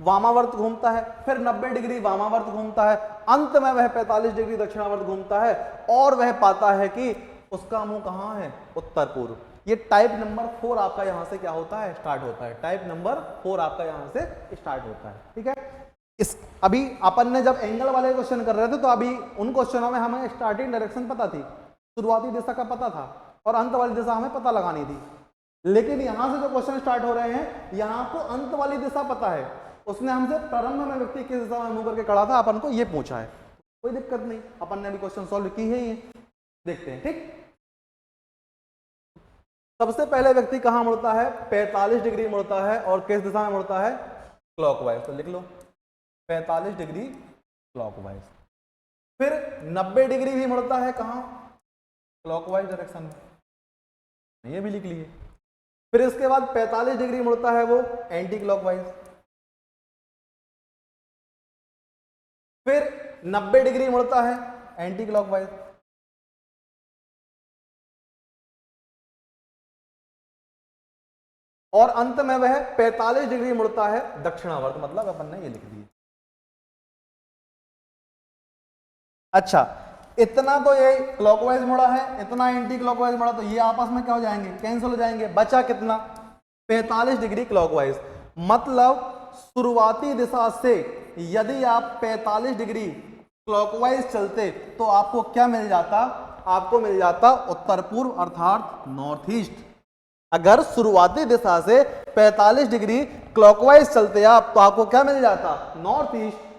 वामावर्त घूमता है, फिर 90 डिग्री वामावर्त घूमता है, अंत में वह 45 डिग्री दक्षिणावर्त घूमता है और वह पाता है कि उसका मुंह कहां है, उत्तर पूर्व। ये टाइप नंबर 4 आपका यहां से क्या होता है, स्टार्ट होता है। टाइप नंबर 4 आपका यहां से स्टार्ट होता है। ठीक है, इस अभी अपन ने जब एंगल वाले क्वेश्चन कर रहे थे तो अभी उन क्वेश्चनों में हमें स्टार्टिंग डायरेक्शन पता थी, शुरुआती दिशा का पता था और अंत वाली दिशा हमें पता लगानी थी। लेकिन यहां से जो क्वेश्चन स्टार्ट हो रहे हैं, यहां को अंत वाली दिशा पता है। उसने हमसे प्रारंभ में व्यक्ति किस दिशा में मुंह करके खड़ा था अपन को ये पूछा है, कोई दिक्कत नहीं, अपन ने भी क्वेश्चन सॉल्व की है ये, देखते हैं। ठीक, सबसे पहले व्यक्ति कहां मुड़ता है, 45 डिग्री मुड़ता है और किस दिशा में मुड़ता है, क्लॉकवाइज। तो लिख लो 45 डिग्री क्लॉकवाइज। फिर 90 डिग्री भी मुड़ता है कहां, क्लॉकवाइज डायरेक्शन में, ये भी लिख लिए। फिर इसके बाद 45 डिग्री मुड़ता है वो एंटी क्लॉकवाइज। फिर 90 डिग्री मुड़ता है एंटी क्लॉकवाइज। और अंत में वह 45 डिग्री मुड़ता है दक्षिणावर्त, मतलब अपन ने ये लिख दिया। अच्छा, इतना तो ये क्लॉकवाइज मुड़ा है, इतना एंटी क्लॉकवाइज मुड़ा, तो ये आपस में क्या हो जाएंगे, कैंसिल हो जाएंगे। बचा कितना, 45 डिग्री क्लॉकवाइज। मतलब शुरुआती दिशा से यदि आप 45 डिग्री क्लॉकवाइज चलते तो आपको क्या मिल जाता, आपको मिल जाता उत्तर पूर्व अर्थात नॉर्थ ईस्ट। अगर शुरुआती दिशा से 45 डिग्री क्लॉकवाइज चलते आप तो आपको क्या मिल जाता, नॉर्थ ईस्ट।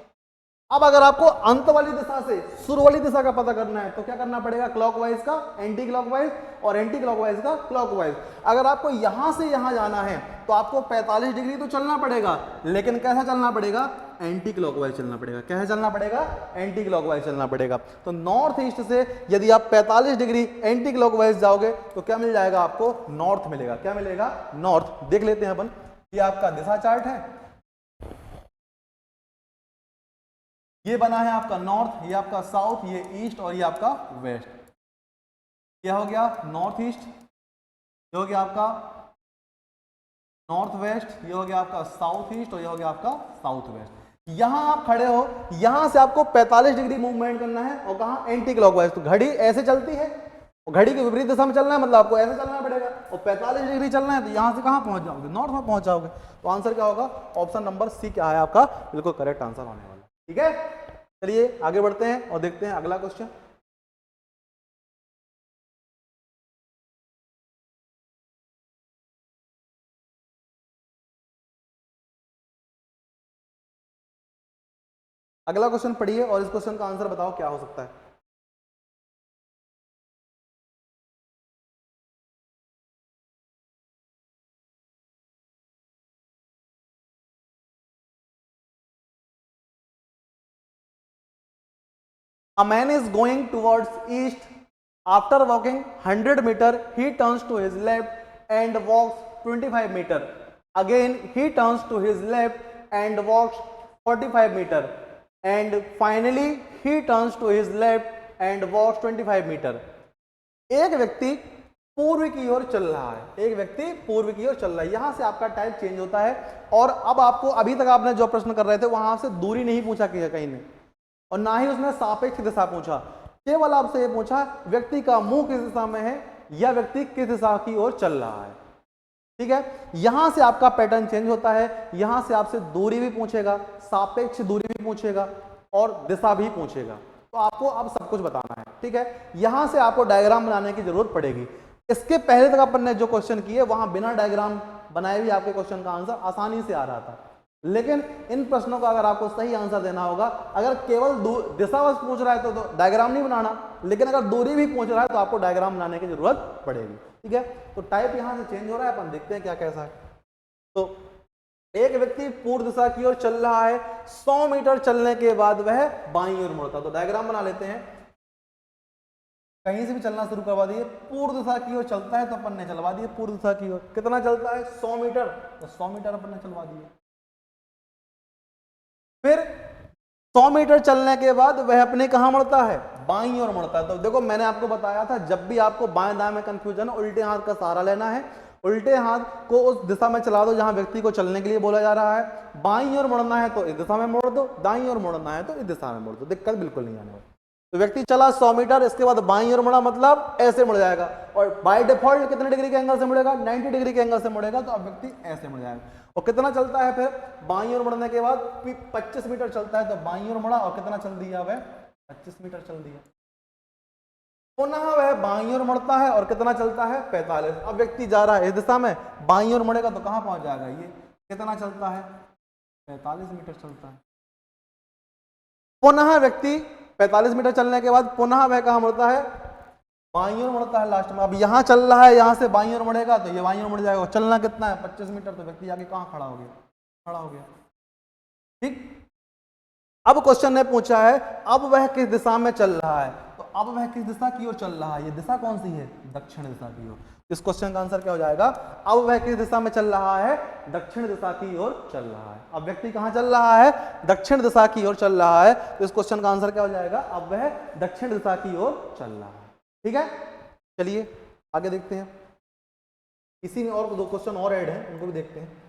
अब अगर आपको अंत वाली दिशा से शुरू वाली दिशा का पता करना है तो क्या करना पड़ेगा, क्लॉकवाइज का एंटी क्लॉकवाइज और एंटी क्लॉकवाइज का क्लॉकवाइज। अगर आपको यहां से यहां जाना है तो आपको 45 डिग्री तो चलना पड़ेगा, लेकिन कैसा चलना पड़ेगा, एंटी क्लॉकवाइज चलना पड़ेगा। कैसे चलना पड़ेगा, एंटी क्लॉकवाइज चलना पड़ेगा। तो नॉर्थ ईस्ट से यदि आप 45 डिग्री एंटी क्लॉकवाइज जाओगे तो क्या मिल जाएगा, आपको नॉर्थ मिलेगा। क्या मिलेगा, नॉर्थ। देख लेते हैं अपन, ये आपका दिशा चार्ट है, ये बना है आपका नॉर्थ, ये आपका साउथ, ये ईस्ट और ये आपका वेस्ट। ये हो गया नॉर्थ ईस्ट, ये हो गया आपका नॉर्थ वेस्ट, ये हो गया आपका साउथ ईस्ट और ये हो गया आपका साउथ वेस्ट। यहां आप खड़े हो, यहां से आपको 45 डिग्री मूवमेंट करना है और कहां, एंटी क्लॉकवाइज। तो घड़ी ऐसे चलती है और घड़ी के विपरीत दिशा में चलना है, मतलब आपको ऐसे चलना पड़ेगा और 45 डिग्री चलना है तो यहां से कहां पहुंच जाओगे, नॉर्थ में पहुंच जाओगे। तो आंसर क्या होगा, ऑप्शन नंबर सी क्या है आपका बिल्कुल करेक्ट आंसर होने वाला। ठीक है, चलिए आगे बढ़ते हैं और देखते हैं अगला क्वेश्चन। अगला क्वेश्चन पढ़िए और इस क्वेश्चन का आंसर बताओ क्या हो सकता है। A man is going towards east. After walking 100 meter, he turns to his left and walks 25 meter. Again, he turns to his left and walks 45 meter. And finally, he turns to his left and walks 25 meter. एक व्यक्ति पूर्व की ओर चल रहा है, एक व्यक्ति पूर्व की ओर चल रहा है। यहां से आपका टाइप चेंज होता है और अब आपको, अभी तक आपने जो प्रश्न कर रहे थे वहां से दूरी नहीं पूछा कहीं ने, और ना ही उसने सापेक्ष दिशा पूछा, केवल आपसे ये पूछा व्यक्ति का मुंह किस दिशा में है या व्यक्ति किस दिशा की ओर चल रहा है। ठीक है, यहां से आपका पैटर्न चेंज होता है, यहां से आपसे दूरी भी पूछेगा, सापेक्ष दूरी भी पूछेगा और दिशा भी पूछेगा। तो आपको अब सब कुछ बताना है। ठीक है, यहां से आपको डायग्राम बनाने की जरूरत पड़ेगी। इसके पहले तक अपन ने जो क्वेश्चन किए वहां बिना डायग्राम बनाए भी आपके क्वेश्चन का आंसर आसानी से आ रहा था, लेकिन इन प्रश्नों का अगर आपको सही आंसर देना होगा, अगर केवल दिशा बस पूछ रहा है तो डायग्राम नहीं बनाना, लेकिन अगर दूरी भी पूछ रहा है तो आपको डायग्राम बनाने की जरूरत पड़ेगी। ठीक है, तो टाइप यहां से चेंज हो रहा है, अपन देखते हैं क्या कैसा है। तो एक व्यक्ति पूर्व दिशा की ओर चल रहा है, 100 मीटर चलने के बाद वह बाईं ओर मुड़ता। तो डायग्राम बना लेते हैं। कहीं से भी चलना शुरू करवा दिए, पूर्व दिशा की ओर चलता है तो अपन ने चलवा दिए पूर्व दिशा की ओर। कितना चलता है 100 मीटर, तो 100 मीटर अपन ने चलवा दिए। फिर 100 मीटर चलने के बाद वह अपने कहां मुड़ता है, बाईं ओर मुड़ता है। तो देखो मैंने आपको बताया था जब भी आपको बाएं दाएं में कंफ्यूजन है, उल्टे हाथ का सहारा लेना है, उल्टे हाथ को उस दिशा में चला दो जहां व्यक्ति को चलने के लिए बोला जा रहा है। बाईं ओर मुड़ना है तो इस दिशा में मोड़ दो, दाईं ओर मुड़ना है तो इस दिशा में मोड़ दो, दिक्कत बिल्कुल नहीं आने वाली। तो व्यक्ति चला 100 मीटर, इसके बाद बाईं ओर मुड़ा, मतलब ऐसे मुड़ जाएगा, और बाय डिफॉल्ट कितने डिग्री के एंगल से मुड़ेगा, 90 डिग्री के एंगल से मुड़ेगा, तो अब व्यक्ति ऐसे मुड़ जाएगा। और कितना चलता है फिर, बाईं ओर मुड़ने के बाद 25 मीटर चलता है, तो बाईं ओर मुड़ा और कितना चल दिया वह, 25 मीटर चल दिया। पुनः वह बाईं ओर मुड़ता है और कितना चलता है, 45। अब व्यक्ति जा रहा है इस दिशा में, बाईं ओर मुड़ेगा तो कहां पहुंच जाएगा, ये कितना चलता है, 45 मीटर चलता है। पुनः व्यक्ति 45 मीटर चलने के बाद पुनः वह कहां मुड़ता है, बाईं ओर मुड़ता है लास्ट में। अब यहां चल रहा है, यहां से बाईं ओर मुड़ेगा तो ये बाईं ओर मुड़ जाएगा। चलना कितना है, 25 मीटर, तो व्यक्ति आगे कहां खड़ा हो गया, खड़ा हो गया। ठीक, अब क्वेश्चन ने पूछा है अब वह किस दिशा में चल रहा है, तो अब वह किस दिशा की ओर चल रहा है, ये दिशा कौन सी है, दक्षिण दिशा की ओर। इस क्वेश्चन का आंसर क्या हो जाएगा, अब वह किस दिशा में चल रहा है, दक्षिण दिशा की ओर चल रहा है। अब व्यक्ति कहां चल रहा है, दक्षिण दिशा की ओर चल रहा है, तो इस क्वेश्चन का आंसर क्या हो जाएगा, अब वह दक्षिण दिशा की ओर चल रहा है। ठीक है, चलिए आगे देखते हैं। इसी में और 2 क्वेश्चन और ऐड हैं, उनको भी देखते हैं।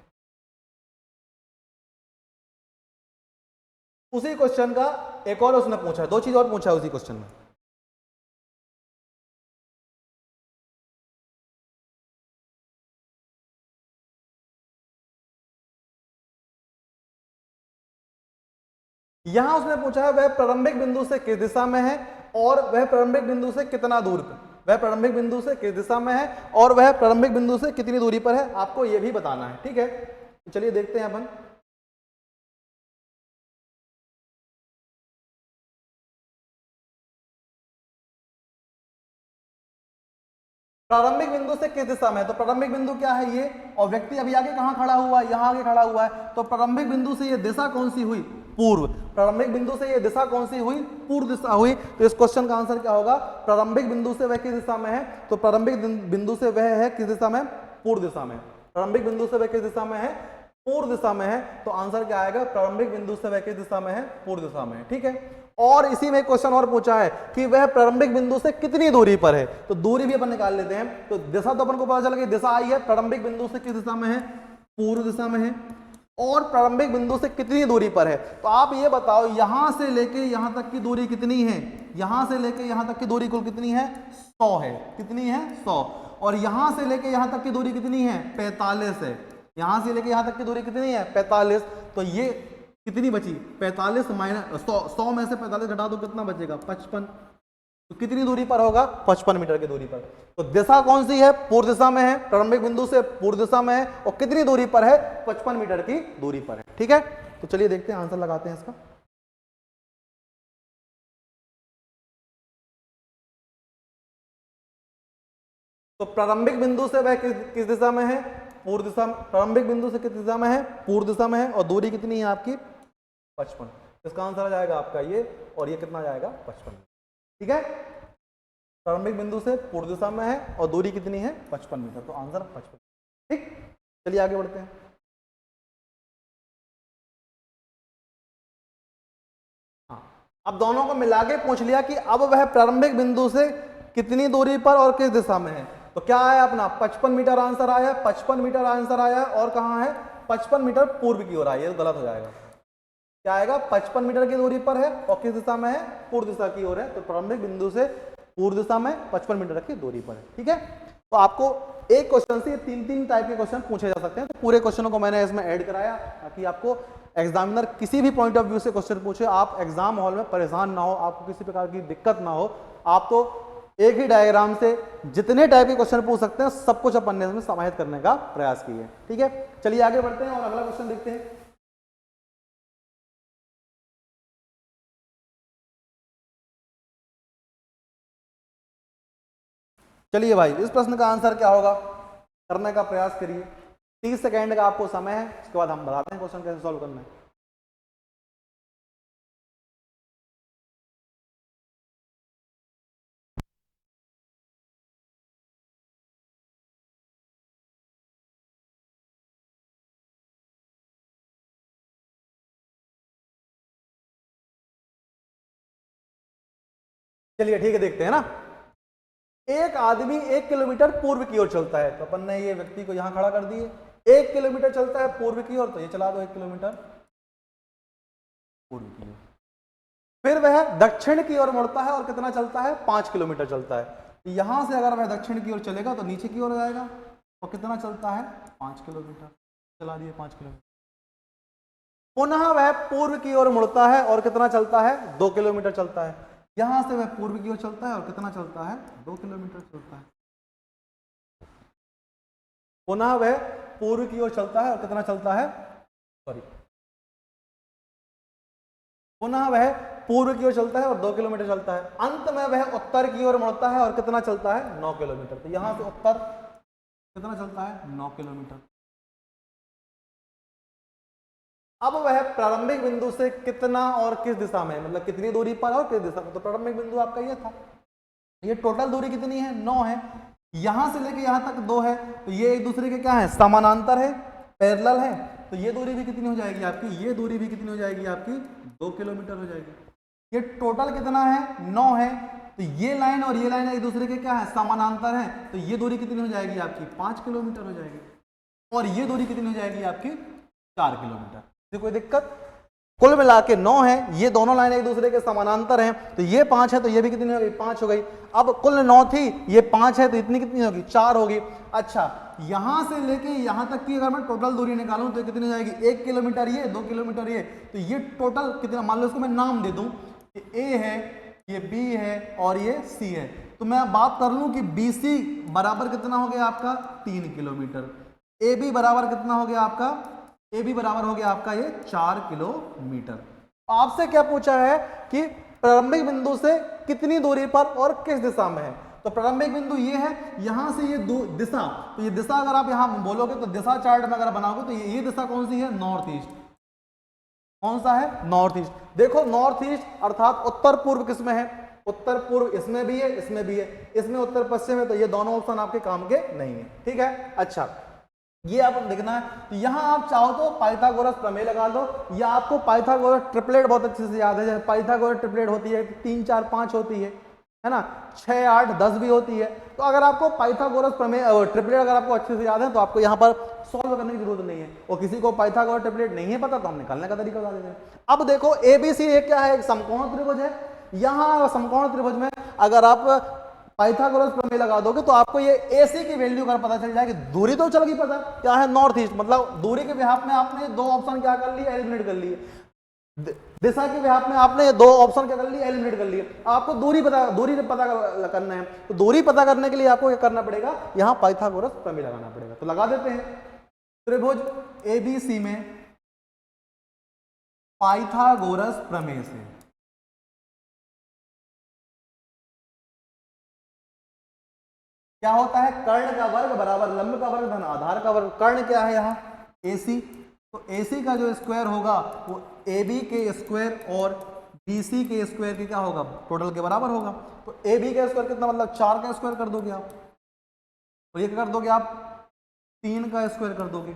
उसी क्वेश्चन का एक और उसने पूछा है, 2 चीज और पूछा है उसी क्वेश्चन में। यहां उसने पूछा है वह प्रारंभिक बिंदु से किस दिशा में है और वह प्रारंभिक बिंदु से कितना दूर पर, वह प्रारंभिक बिंदु से किस दिशा में है और वह प्रारंभिक बिंदु से कितनी दूरी पर है, आपको यह भी बताना है। ठीक है, तो चलिए देखते हैं अपन। प्रारंभिक बिंदु से किस दिशा में है, तो प्रारंभिक बिंदु क्या है ये, और व्यक्ति अभी आगे कहां खड़ा हुआ है, यहां आगे खड़ा हुआ है। तो प्रारंभिक बिंदु से ये दिशा कौन सी हुई, पूर्व। प्रारंभिक बिंदु से ये दिशा कौन सी हुई, पूर्व दिशा हुई। तो इस क्वेश्चन का आंसर क्या होगा, प्रारंभिक बिंदु से वह किस दिशा में है, तो प्रारंभिक बिंदु से वह है किस दिशा में, पूर्व दिशा में। प्रारंभिक बिंदु से वह किस दिशा में है, पूर्व दिशा में है। तो आंसर क्या आएगा, प्रारंभिक बिंदु से वह किस दिशा में है, पूर्व दिशा में है। ठीक है, और इसी में क्वेश्चन और पूछा है कि वह प्रारंभिक बिंदु से कितनी दूरी पर है, तो दूरी भी अपन निकाल लेते हैं। तो दिशा तो अपन को पता चल गई, दिशा आई है, प्रारंभिक बिंदु से किस दिशा में है, पूर्व दिशा में है, और प्रारंभिक बिंदु से कितनी दूरी पर है। तो आप ये बताओ यहां से लेके यहां तक की दूरी कितनी है, यहां से लेके यहां तक की दूरी कुल कितनी है, 100 है। कितनी है, 100। और यहां से लेके यहां तक की दूरी कितनी है, 45 है। यहां से लेके यहां तक की दूरी कितनी है, 45। तो ये कितनी बची, 45 माइनस 100 में से 45 घटा दो, कितना बचेगा, 55। तो कितनी दूरी पर होगा, 55 मीटर की दूरी पर। तो दिशा कौन सी है, पूर्व दिशा में है, प्रारंभिक बिंदु से पूर्व दिशा में है, और कितनी दूरी पर है, 55 मीटर की दूरी पर है। ठीक है, तो चलिए देखते हैं, आंसर लगाते हैं इसका। तो प्रारंभिक बिंदु से वह किस दिशा में है, पूर्व दिशा में। प्रारंभिक बिंदु से किस दिशा में है, पूर्व दिशा में है, और दूरी कितनी है आपकी, 55। इसका आंसर आ जाएगा आपका ये, और ये कितना जाएगा, 55। ठीक है, प्रारंभिक बिंदु से पूर्व दिशा में है और दूरी कितनी है, 55 मीटर। तो आंसर 55। ठीक, चलिए आगे बढ़ते हैं। हाँ, अब दोनों को मिला के पूछ लिया कि अब वह प्रारंभिक बिंदु से कितनी दूरी पर और किस दिशा में है। तो क्या आया अपना, 55 मीटर आंसर आया, 55 मीटर आंसर आया, और कहाँ है, 55 मीटर पूर्व की ओर आया। ये तो गलत हो जाएगा, क्या आएगा, 55 मीटर की दूरी पर है और किस दिशा में है, पूर्व दिशा की ओर है। तो प्रारंभिक बिंदु से पूर्व दिशा में 55 मीटर की दूरी पर है। ठीक है, तो आपको एक क्वेश्चन से 3 टाइप के क्वेश्चन पूछे जा सकते हैं। तो पूरे क्वेश्चनों को मैंने इसमें ऐड कराया ताकि आपको एग्जामिनर किसी भी पॉइंट ऑफ व्यू से क्वेश्चन पूछे, आप एग्जाम हॉल में परेशान ना हो, आपको किसी प्रकार की दिक्कत ना हो। आप तो एक ही डायग्राम से जितने टाइप के क्वेश्चन पूछ सकते हैं, सब कुछ अपन ने इसमें समाहित करने का प्रयास किया है। ठीक है, चलिए आगे बढ़ते हैं और अगला क्वेश्चन देखते हैं। चलिए भाई, इस प्रश्न का आंसर क्या होगा, करने का प्रयास करिए। 30 सेकेंड का आपको समय है, उसके बाद हम बताते हैं क्वेश्चन कैसे सॉल्व करना है। चलिए ठीक है, देखते हैं ना। एक आदमी 1 किलोमीटर पूर्व की ओर चलता है, तो अपन ने ये व्यक्ति को यहां खड़ा कर दिए। 1 किलोमीटर चलता है पूर्व की ओर, तो ये चला दो 1 किलोमीटर पूर्व की ओर। फिर वह दक्षिण की ओर मुड़ता है और कितना चलता है, 5 किलोमीटर चलता है। यहां से अगर वह दक्षिण की ओर चलेगा तो नीचे की ओर जाएगा, और कितना चलता है, 5 किलोमीटर, चला दिए 5 किलोमीटर। पुनः वह पूर्व की ओर मुड़ता है और कितना चलता है, 2 किलोमीटर चलता है। यहां से वह पूर्व की ओर चलता है और कितना चलता है, 2 किलोमीटर चलता है। पुनः वह पूर्व की ओर चलता है और कितना चलता है, सॉरी, पुनः वह पूर्व की ओर चलता है और 2 किलोमीटर चलता है। अंत में वह उत्तर की ओर मुड़ता है और कितना चलता है, 9 किलोमीटर। तो यहां से उत्तर कितना चलता है, 9 किलोमीटर। अब वह प्रारंभिक बिंदु से कितना और किस दिशा में, मतलब कितनी दूरी पर और किस दिशा में। तो प्रारंभिक बिंदु आपका ये था, ये टोटल दूरी कितनी है, 9 है। यहां से लेके यहां तक 2 है, तो ये एक दूसरे के क्या है, समानांतर है, पैरेलल है। तो ये दूरी भी कितनी हो जाएगी आपकी, ये दूरी भी कितनी हो जाएगी आपकी, 2 किलोमीटर हो जाएगी। ये टोटल कितना है, 9 है। तो ये लाइन और ये लाइन एक दूसरे के क्या है, समानांतर है। तो ये दूरी कितनी हो जाएगी आपकी, 5 किलोमीटर हो जाएगी। और ये दूरी कितनी हो जाएगी आपकी, 4 किलोमीटर। कोई दिक्कत, कुल मिला के 9 है। ये दोनों लाइन एक दूसरे के समानांतर हैं, तो ये 5 है, तो ये भी कितनी हो गई, 5 हो गई। अब कुल 9 थी, ये 5 है, तो इतनी कितनी होगी, 4 होगी। अच्छा, यहां से लेके यहां तक की अगर मैं टोटल दूरी निकालूं तो कितनी हो जाएगी, 1 किलोमीटर ये, 2 किलोमीटर ये। तो ये टोटल कितना, मान लो इसको मैं नाम दे दूं, ये ए है, ये बी है और ये सी है। तो मैं बात कर लूं कि बी सी बराबर कितना हो गया आपका, 3 किलोमीटर। ए बी बराबर कितना हो गया आपका, ए बी बराबर हो गया आपका ये 4 किलोमीटर। आपसे क्या पूछा है कि प्रारंभिक बिंदु से कितनी दूरी पर और किस दिशा में है। तो प्रारंभिक बिंदु ये है, यहां से ये दिशा, तो ये दिशा अगर आप यहां बोलोगे तो दिशा चार्ट में अगर बनाओगे तो ये दिशा कौन सी है, नॉर्थ ईस्ट। कौन सा है, नॉर्थ ईस्ट। देखो नॉर्थ ईस्ट अर्थात उत्तर पूर्व किस में है, उत्तर पूर्व इसमें भी है, इसमें भी है, इसमें उत्तर पश्चिम है। तो ये दोनों ऑप्शन आपके काम के नहीं है, ठीक है। अच्छा, ये आपको देखना है। तो यहां आप चाहो तो पाइथागोरस प्रमेय लगा दो, या आपको पाइथागोरस ट्रिपलेट बहुत अच्छे से याद है। जैसे पाइथागोरस ट्रिपलेट होती है 3 4 5 होती है ना, 6 8 10 भी होती है। तो अगर आपको पाइथागोरस प्रमेय ट्रिपलेट अगर आपको अच्छे से याद है तो आपको यहाँ पर सॉल्व करने की जरूरत नहीं है। और किसी को पाइथागोरस ट्रिपलेट नहीं है पता तो हम निकालने का तरीका बता देते हैं। अब देखो एबीसी एक क्या है, एक समकोण त्रिभुज है। यहाँ समकोण त्रिभुज में अगर आप पाइथागोरस प्रमेय लगा दोगे तो आपको ये AC की वैल्यू अगर पता चल जाए कि दूरी तो चल गई पता, क्या है, नॉर्थ ईस्ट। मतलब दूरी के बिहाफ में आपने 2 ऑप्शन क्या कर लिए, एलिमिनेट कर लिए। दिशा के बिहाफ में आपने 2 ऑप्शन क्या कर लिए, एलिमिनेट कर लिए। आपको दूरी पता करना है। तो दूरी पता करने के लिए आपको क्या करना पड़ेगा, यहाँ पाइथागोरस प्रमेय लगाना पड़ेगा। तो लगा देते हैं। त्रिभुज ABC में पाइथागोरस प्रमेय से क्या होता है, कर्ण का वर्ग बराबर लंब का वर्ग धन आधार का वर्ग। कर्ण क्या है यहाँ, AC। तो AC का जो स्क्वायर होगा वो AB के स्क्वायर और BC के स्क्वायर के क्या होगा, टोटल के बराबर होगा। तो AB का स्क्वायर कितना, मतलब 4 का स्क्वायर कर दोगे आप, और ये क्या कर दोगे आप, 3 का स्क्वायर कर दोगे।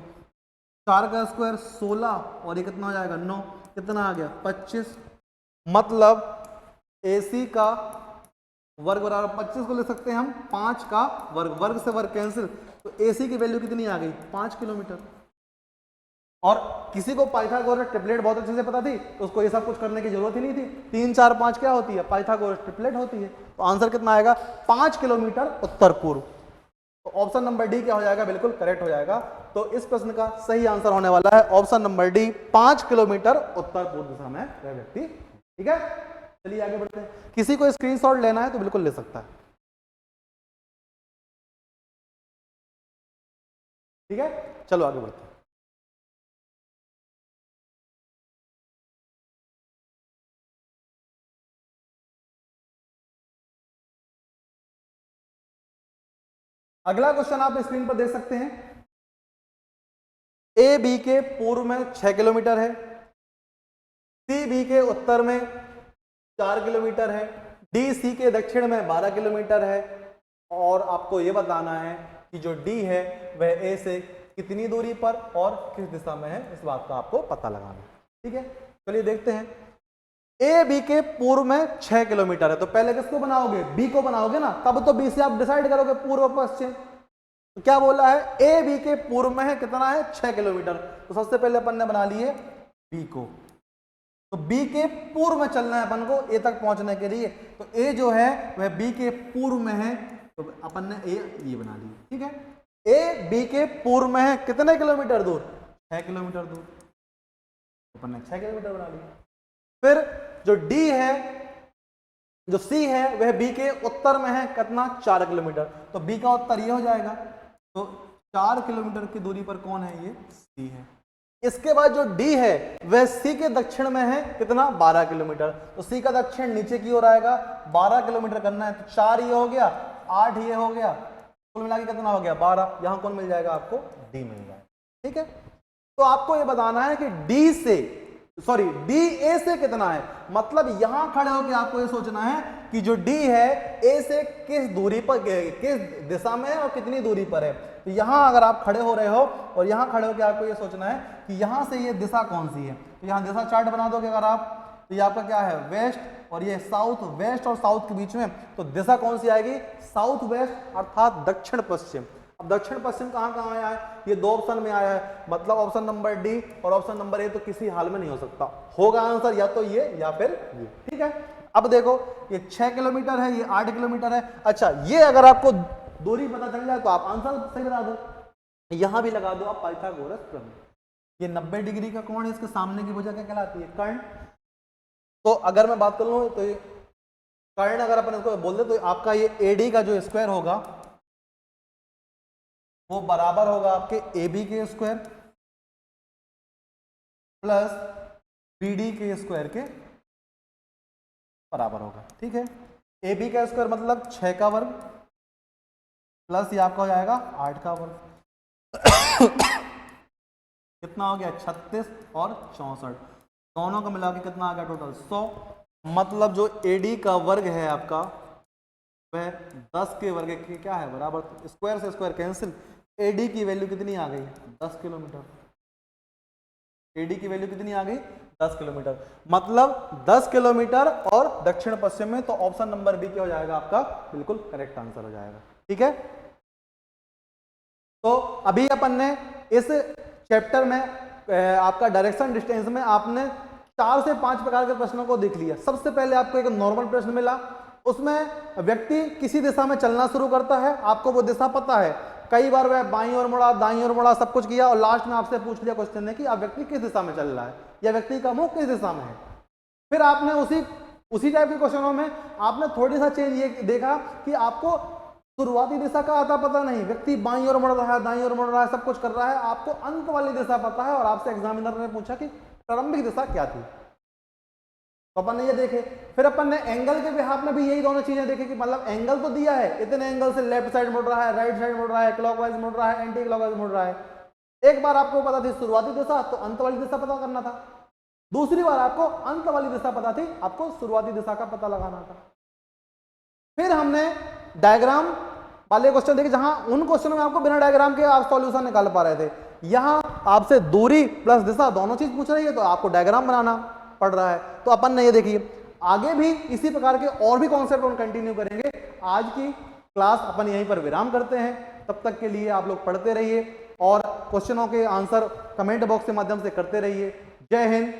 4 का स्क्वायर 16 और ये कितना हो जाएगा, 9, कितना आ गया, 25। मतलब AC का वर्ग बराबर 25 को ले सकते हैं हम 5 का वर्ग, वर्ग से वर्ग कैंसिल। तो AC की वैल्यू कितनी आ गई, 5 किलोमीटर। और किसी को पाइथागोरस ट्रिपलेट बहुत अच्छे से पता थी तो उसको ये सब कुछ करने की जरूरत ही नहीं थी। 3 4 5 क्या होती है, पाइथागोरस ट्रिपलेट होती है। तो आंसर कितना आएगा, 5 किलोमीटर उत्तर पूर्व। तो ऑप्शन नंबर डी क्या हो जाएगा, बिल्कुल करेक्ट हो जाएगा। तो इस प्रश्न का सही आंसर होने वाला है ऑप्शन नंबर डी, 5 किलोमीटर उत्तर पूर्व दिशा में वह व्यक्ति। ठीक है, चलिए आगे बढ़ते हैं। किसी को स्क्रीनशॉट लेना है तो बिल्कुल ले सकता है। ठीक है, चलो आगे बढ़ते हैं। अगला क्वेश्चन आप स्क्रीन पर देख सकते हैं। ए बी के पूर्व में 6 किलोमीटर है, सी बी के उत्तर में 4 किलोमीटर है, डी सी के दक्षिण में 12 किलोमीटर है। और आपको यह बताना है कि जो डी है वह ए से कितनी दूरी पर और किस दिशा में है, इस बात का आपको पता लगाना है। ठीक है, चलिए देखते हैं। ए बी के पूर्व में 6 किलोमीटर है, तो पहले किसको बनाओगे, बी को बनाओगे ना, तब तो बी से आप डिसाइड करोगे पूर्व पश्चिम। तो क्या बोला है, ए बी के पूर्व में है कितना है, 6 किलोमीटर। तो सबसे पहले अपन ने बना लिए बी को, तो बी के पूर्व में चलना है अपन को ए तक पहुंचने के लिए। तो ए जो है वह बी के पूर्व में है, तो अपन ने ये बना ली, ठीक है। ए बी के पूर्व में है कितने किलोमीटर दूर, 6 किलोमीटर दूर, अपन ने 6 किलोमीटर बना लिया। फिर जो डी है, जो सी है, वह बी के उत्तर में है कितना, 4 किलोमीटर। तो बी का उत्तर ये हो जाएगा। तो 4 किलोमीटर की दूरी पर कौन है, ये सी है। इसके बाद जो डी है वह सी के दक्षिण में है कितना, 12 किलोमीटर। तो सी का दक्षिण नीचे की ओर आएगा, 12 किलोमीटर करना है। तो 4 ये हो गया, 8 ये हो गया, कुल मिला के कितना हो गया, 12। यहां कौन मिल जाएगा आपको, डी मिल जाएगा, ठीक है। तो आपको ये बताना है कि डी ए से कितना है, मतलब यहां खड़े होकर आपको ये सोचना है कि जो डी है ए से किस दूरी पर, किस दिशा में है और कितनी दूरी पर है। तो यहां अगर आप खड़े हो रहे हो और यहां खड़े होकर आपको ये सोचना है कि यहां से ये दिशा कौन सी है। तो यहां दिशा चार्ट बना दोगे अगर आप, तो ये आपका क्या है, वेस्ट, और ये साउथ, वेस्ट और साउथ के बीच में, तो दिशा कौन सी आएगी, साउथ वेस्ट अर्थात दक्षिण पश्चिम। अब दक्षिण पश्चिम कहां कहां आया है, ये 2 ऑप्शन में आया है, मतलब ऑप्शन नंबर डी और ऑप्शन नंबर ए तो किसी हाल में नहीं हो सकता, होगा आंसर या तो ये या फिर ये, ठीक है। अब देखो ये 6 किलोमीटर है, ये 8 किलोमीटर है। अच्छा, ये अगर आपको दूरी पता चल जाए तो आप आंसर सही लगा दो, यहां भी लगा दो आप पाइथागोरस प्रमेय। ये 90 डिग्री का कोण है, इसके सामने की भुजा क्या कहलाती है, कर्ण। तो अगर मैं बात कर लूं तो ये कर्ण अगर अपन इसको बोल दे तो आपका ये एडी का जो स्क्वायर होगा वो बराबर होगा आपके ए बी के स्क्वायर प्लस बी डी के स्क्वायर के बराबर होगा, ठीक है। ए बी का स्क्वायर मतलब 6 का वर्ग प्लस ये आपका हो जाएगा 8 का वर्ग कितना हो गया, 36 और 64, दोनों को मिला के कितना आ गया टोटल 100। मतलब जो एडी का वर्ग है आपका वह 10 के वर्ग के क्या है बराबर, स्क्वायर से स्क्वायर कैंसिल, एडी की वैल्यू कितनी आ गई, 10 किलोमीटर। एडी की वैल्यू कितनी आ गई, 10 किलोमीटर, मतलब 10 किलोमीटर और दक्षिण पश्चिम में। तो ऑप्शन नंबर बी क्या हो जाएगा आपका, बिल्कुल करेक्ट आंसर हो जाएगा, ठीक है। तो अभी अपन ने इस चैप्टर में आपका डायरेक्शन डिस्टेंस में आपने 4 से 5 प्रकार के प्रश्नों को देख लिया। सबसे पहले आपको एक नॉर्मल प्रश्न मिला, उसमें व्यक्ति किसी दिशा में चलना शुरू करता है, आपको वो दिशा पता है, कई बार वह बाईं ओर मुड़ा, दाईं ओर मुड़ा, सब कुछ किया और लास्ट में आपसे पूछ लिया क्वेश्चन ने कि आप व्यक्ति किस दिशा में चल रहा है या व्यक्ति का मुंह किस दिशा में है। फिर आपने उसी टाइप के क्वेश्चनों में आपने थोड़ी सा चेंज ये देखा कि आपको शुरुआती दिशा का आता पता नहीं, व्यक्ति बाईं ओर मुड़ रहा है, दाईं ओर मुड़ रहा है, सब कुछ कर रहा है, आपको अंत वाली दिशा पता है और आपसे एग्जामिनर ने पूछा कि प्रारंभिक दिशा क्या थी, तो अपन ने ये देखे। फिर अपन ने एंगल के बिहाफ में भी यही दोनों चीजें देखे कि मतलब एंगल तो दिया है, इतने एंगल से लेफ्ट साइड मुड़ रहा है, राइट साइड मुड़ रहा है, क्लॉकवाइज मुड़ रहा है, एंटी क्लॉकवाइज मुड़ रहा है। एक बार आपको पता थी शुरुआती दिशा, तो अंत वाली दिशा पता करना था। दूसरी बार आपको अंत वाली दिशा पता थी, आपको शुरुआती दिशा का पता लगाना था। फिर हमने डायग्राम वाले क्वेश्चन देखे, जहां उन क्वेश्चनों में आपको बिना डायग्राम के आप सॉल्यूशन निकाल पा रहे थे। यहां आपसे दूरी प्लस दिशा दोनों चीज पूछ रही है, तो आपको डायग्राम बनाना पड़ रहा है। तो अपन ने ये देखिए, आगे भी इसी प्रकार के और भी कॉन्सेप्ट हम कंटिन्यू करेंगे। आज की क्लास अपन यहीं पर विराम करते हैं, तब तक के लिए आप लोग पढ़ते रहिए और क्वेश्चनों के आंसर कमेंट बॉक्स के माध्यम से करते रहिए। जय हिंद,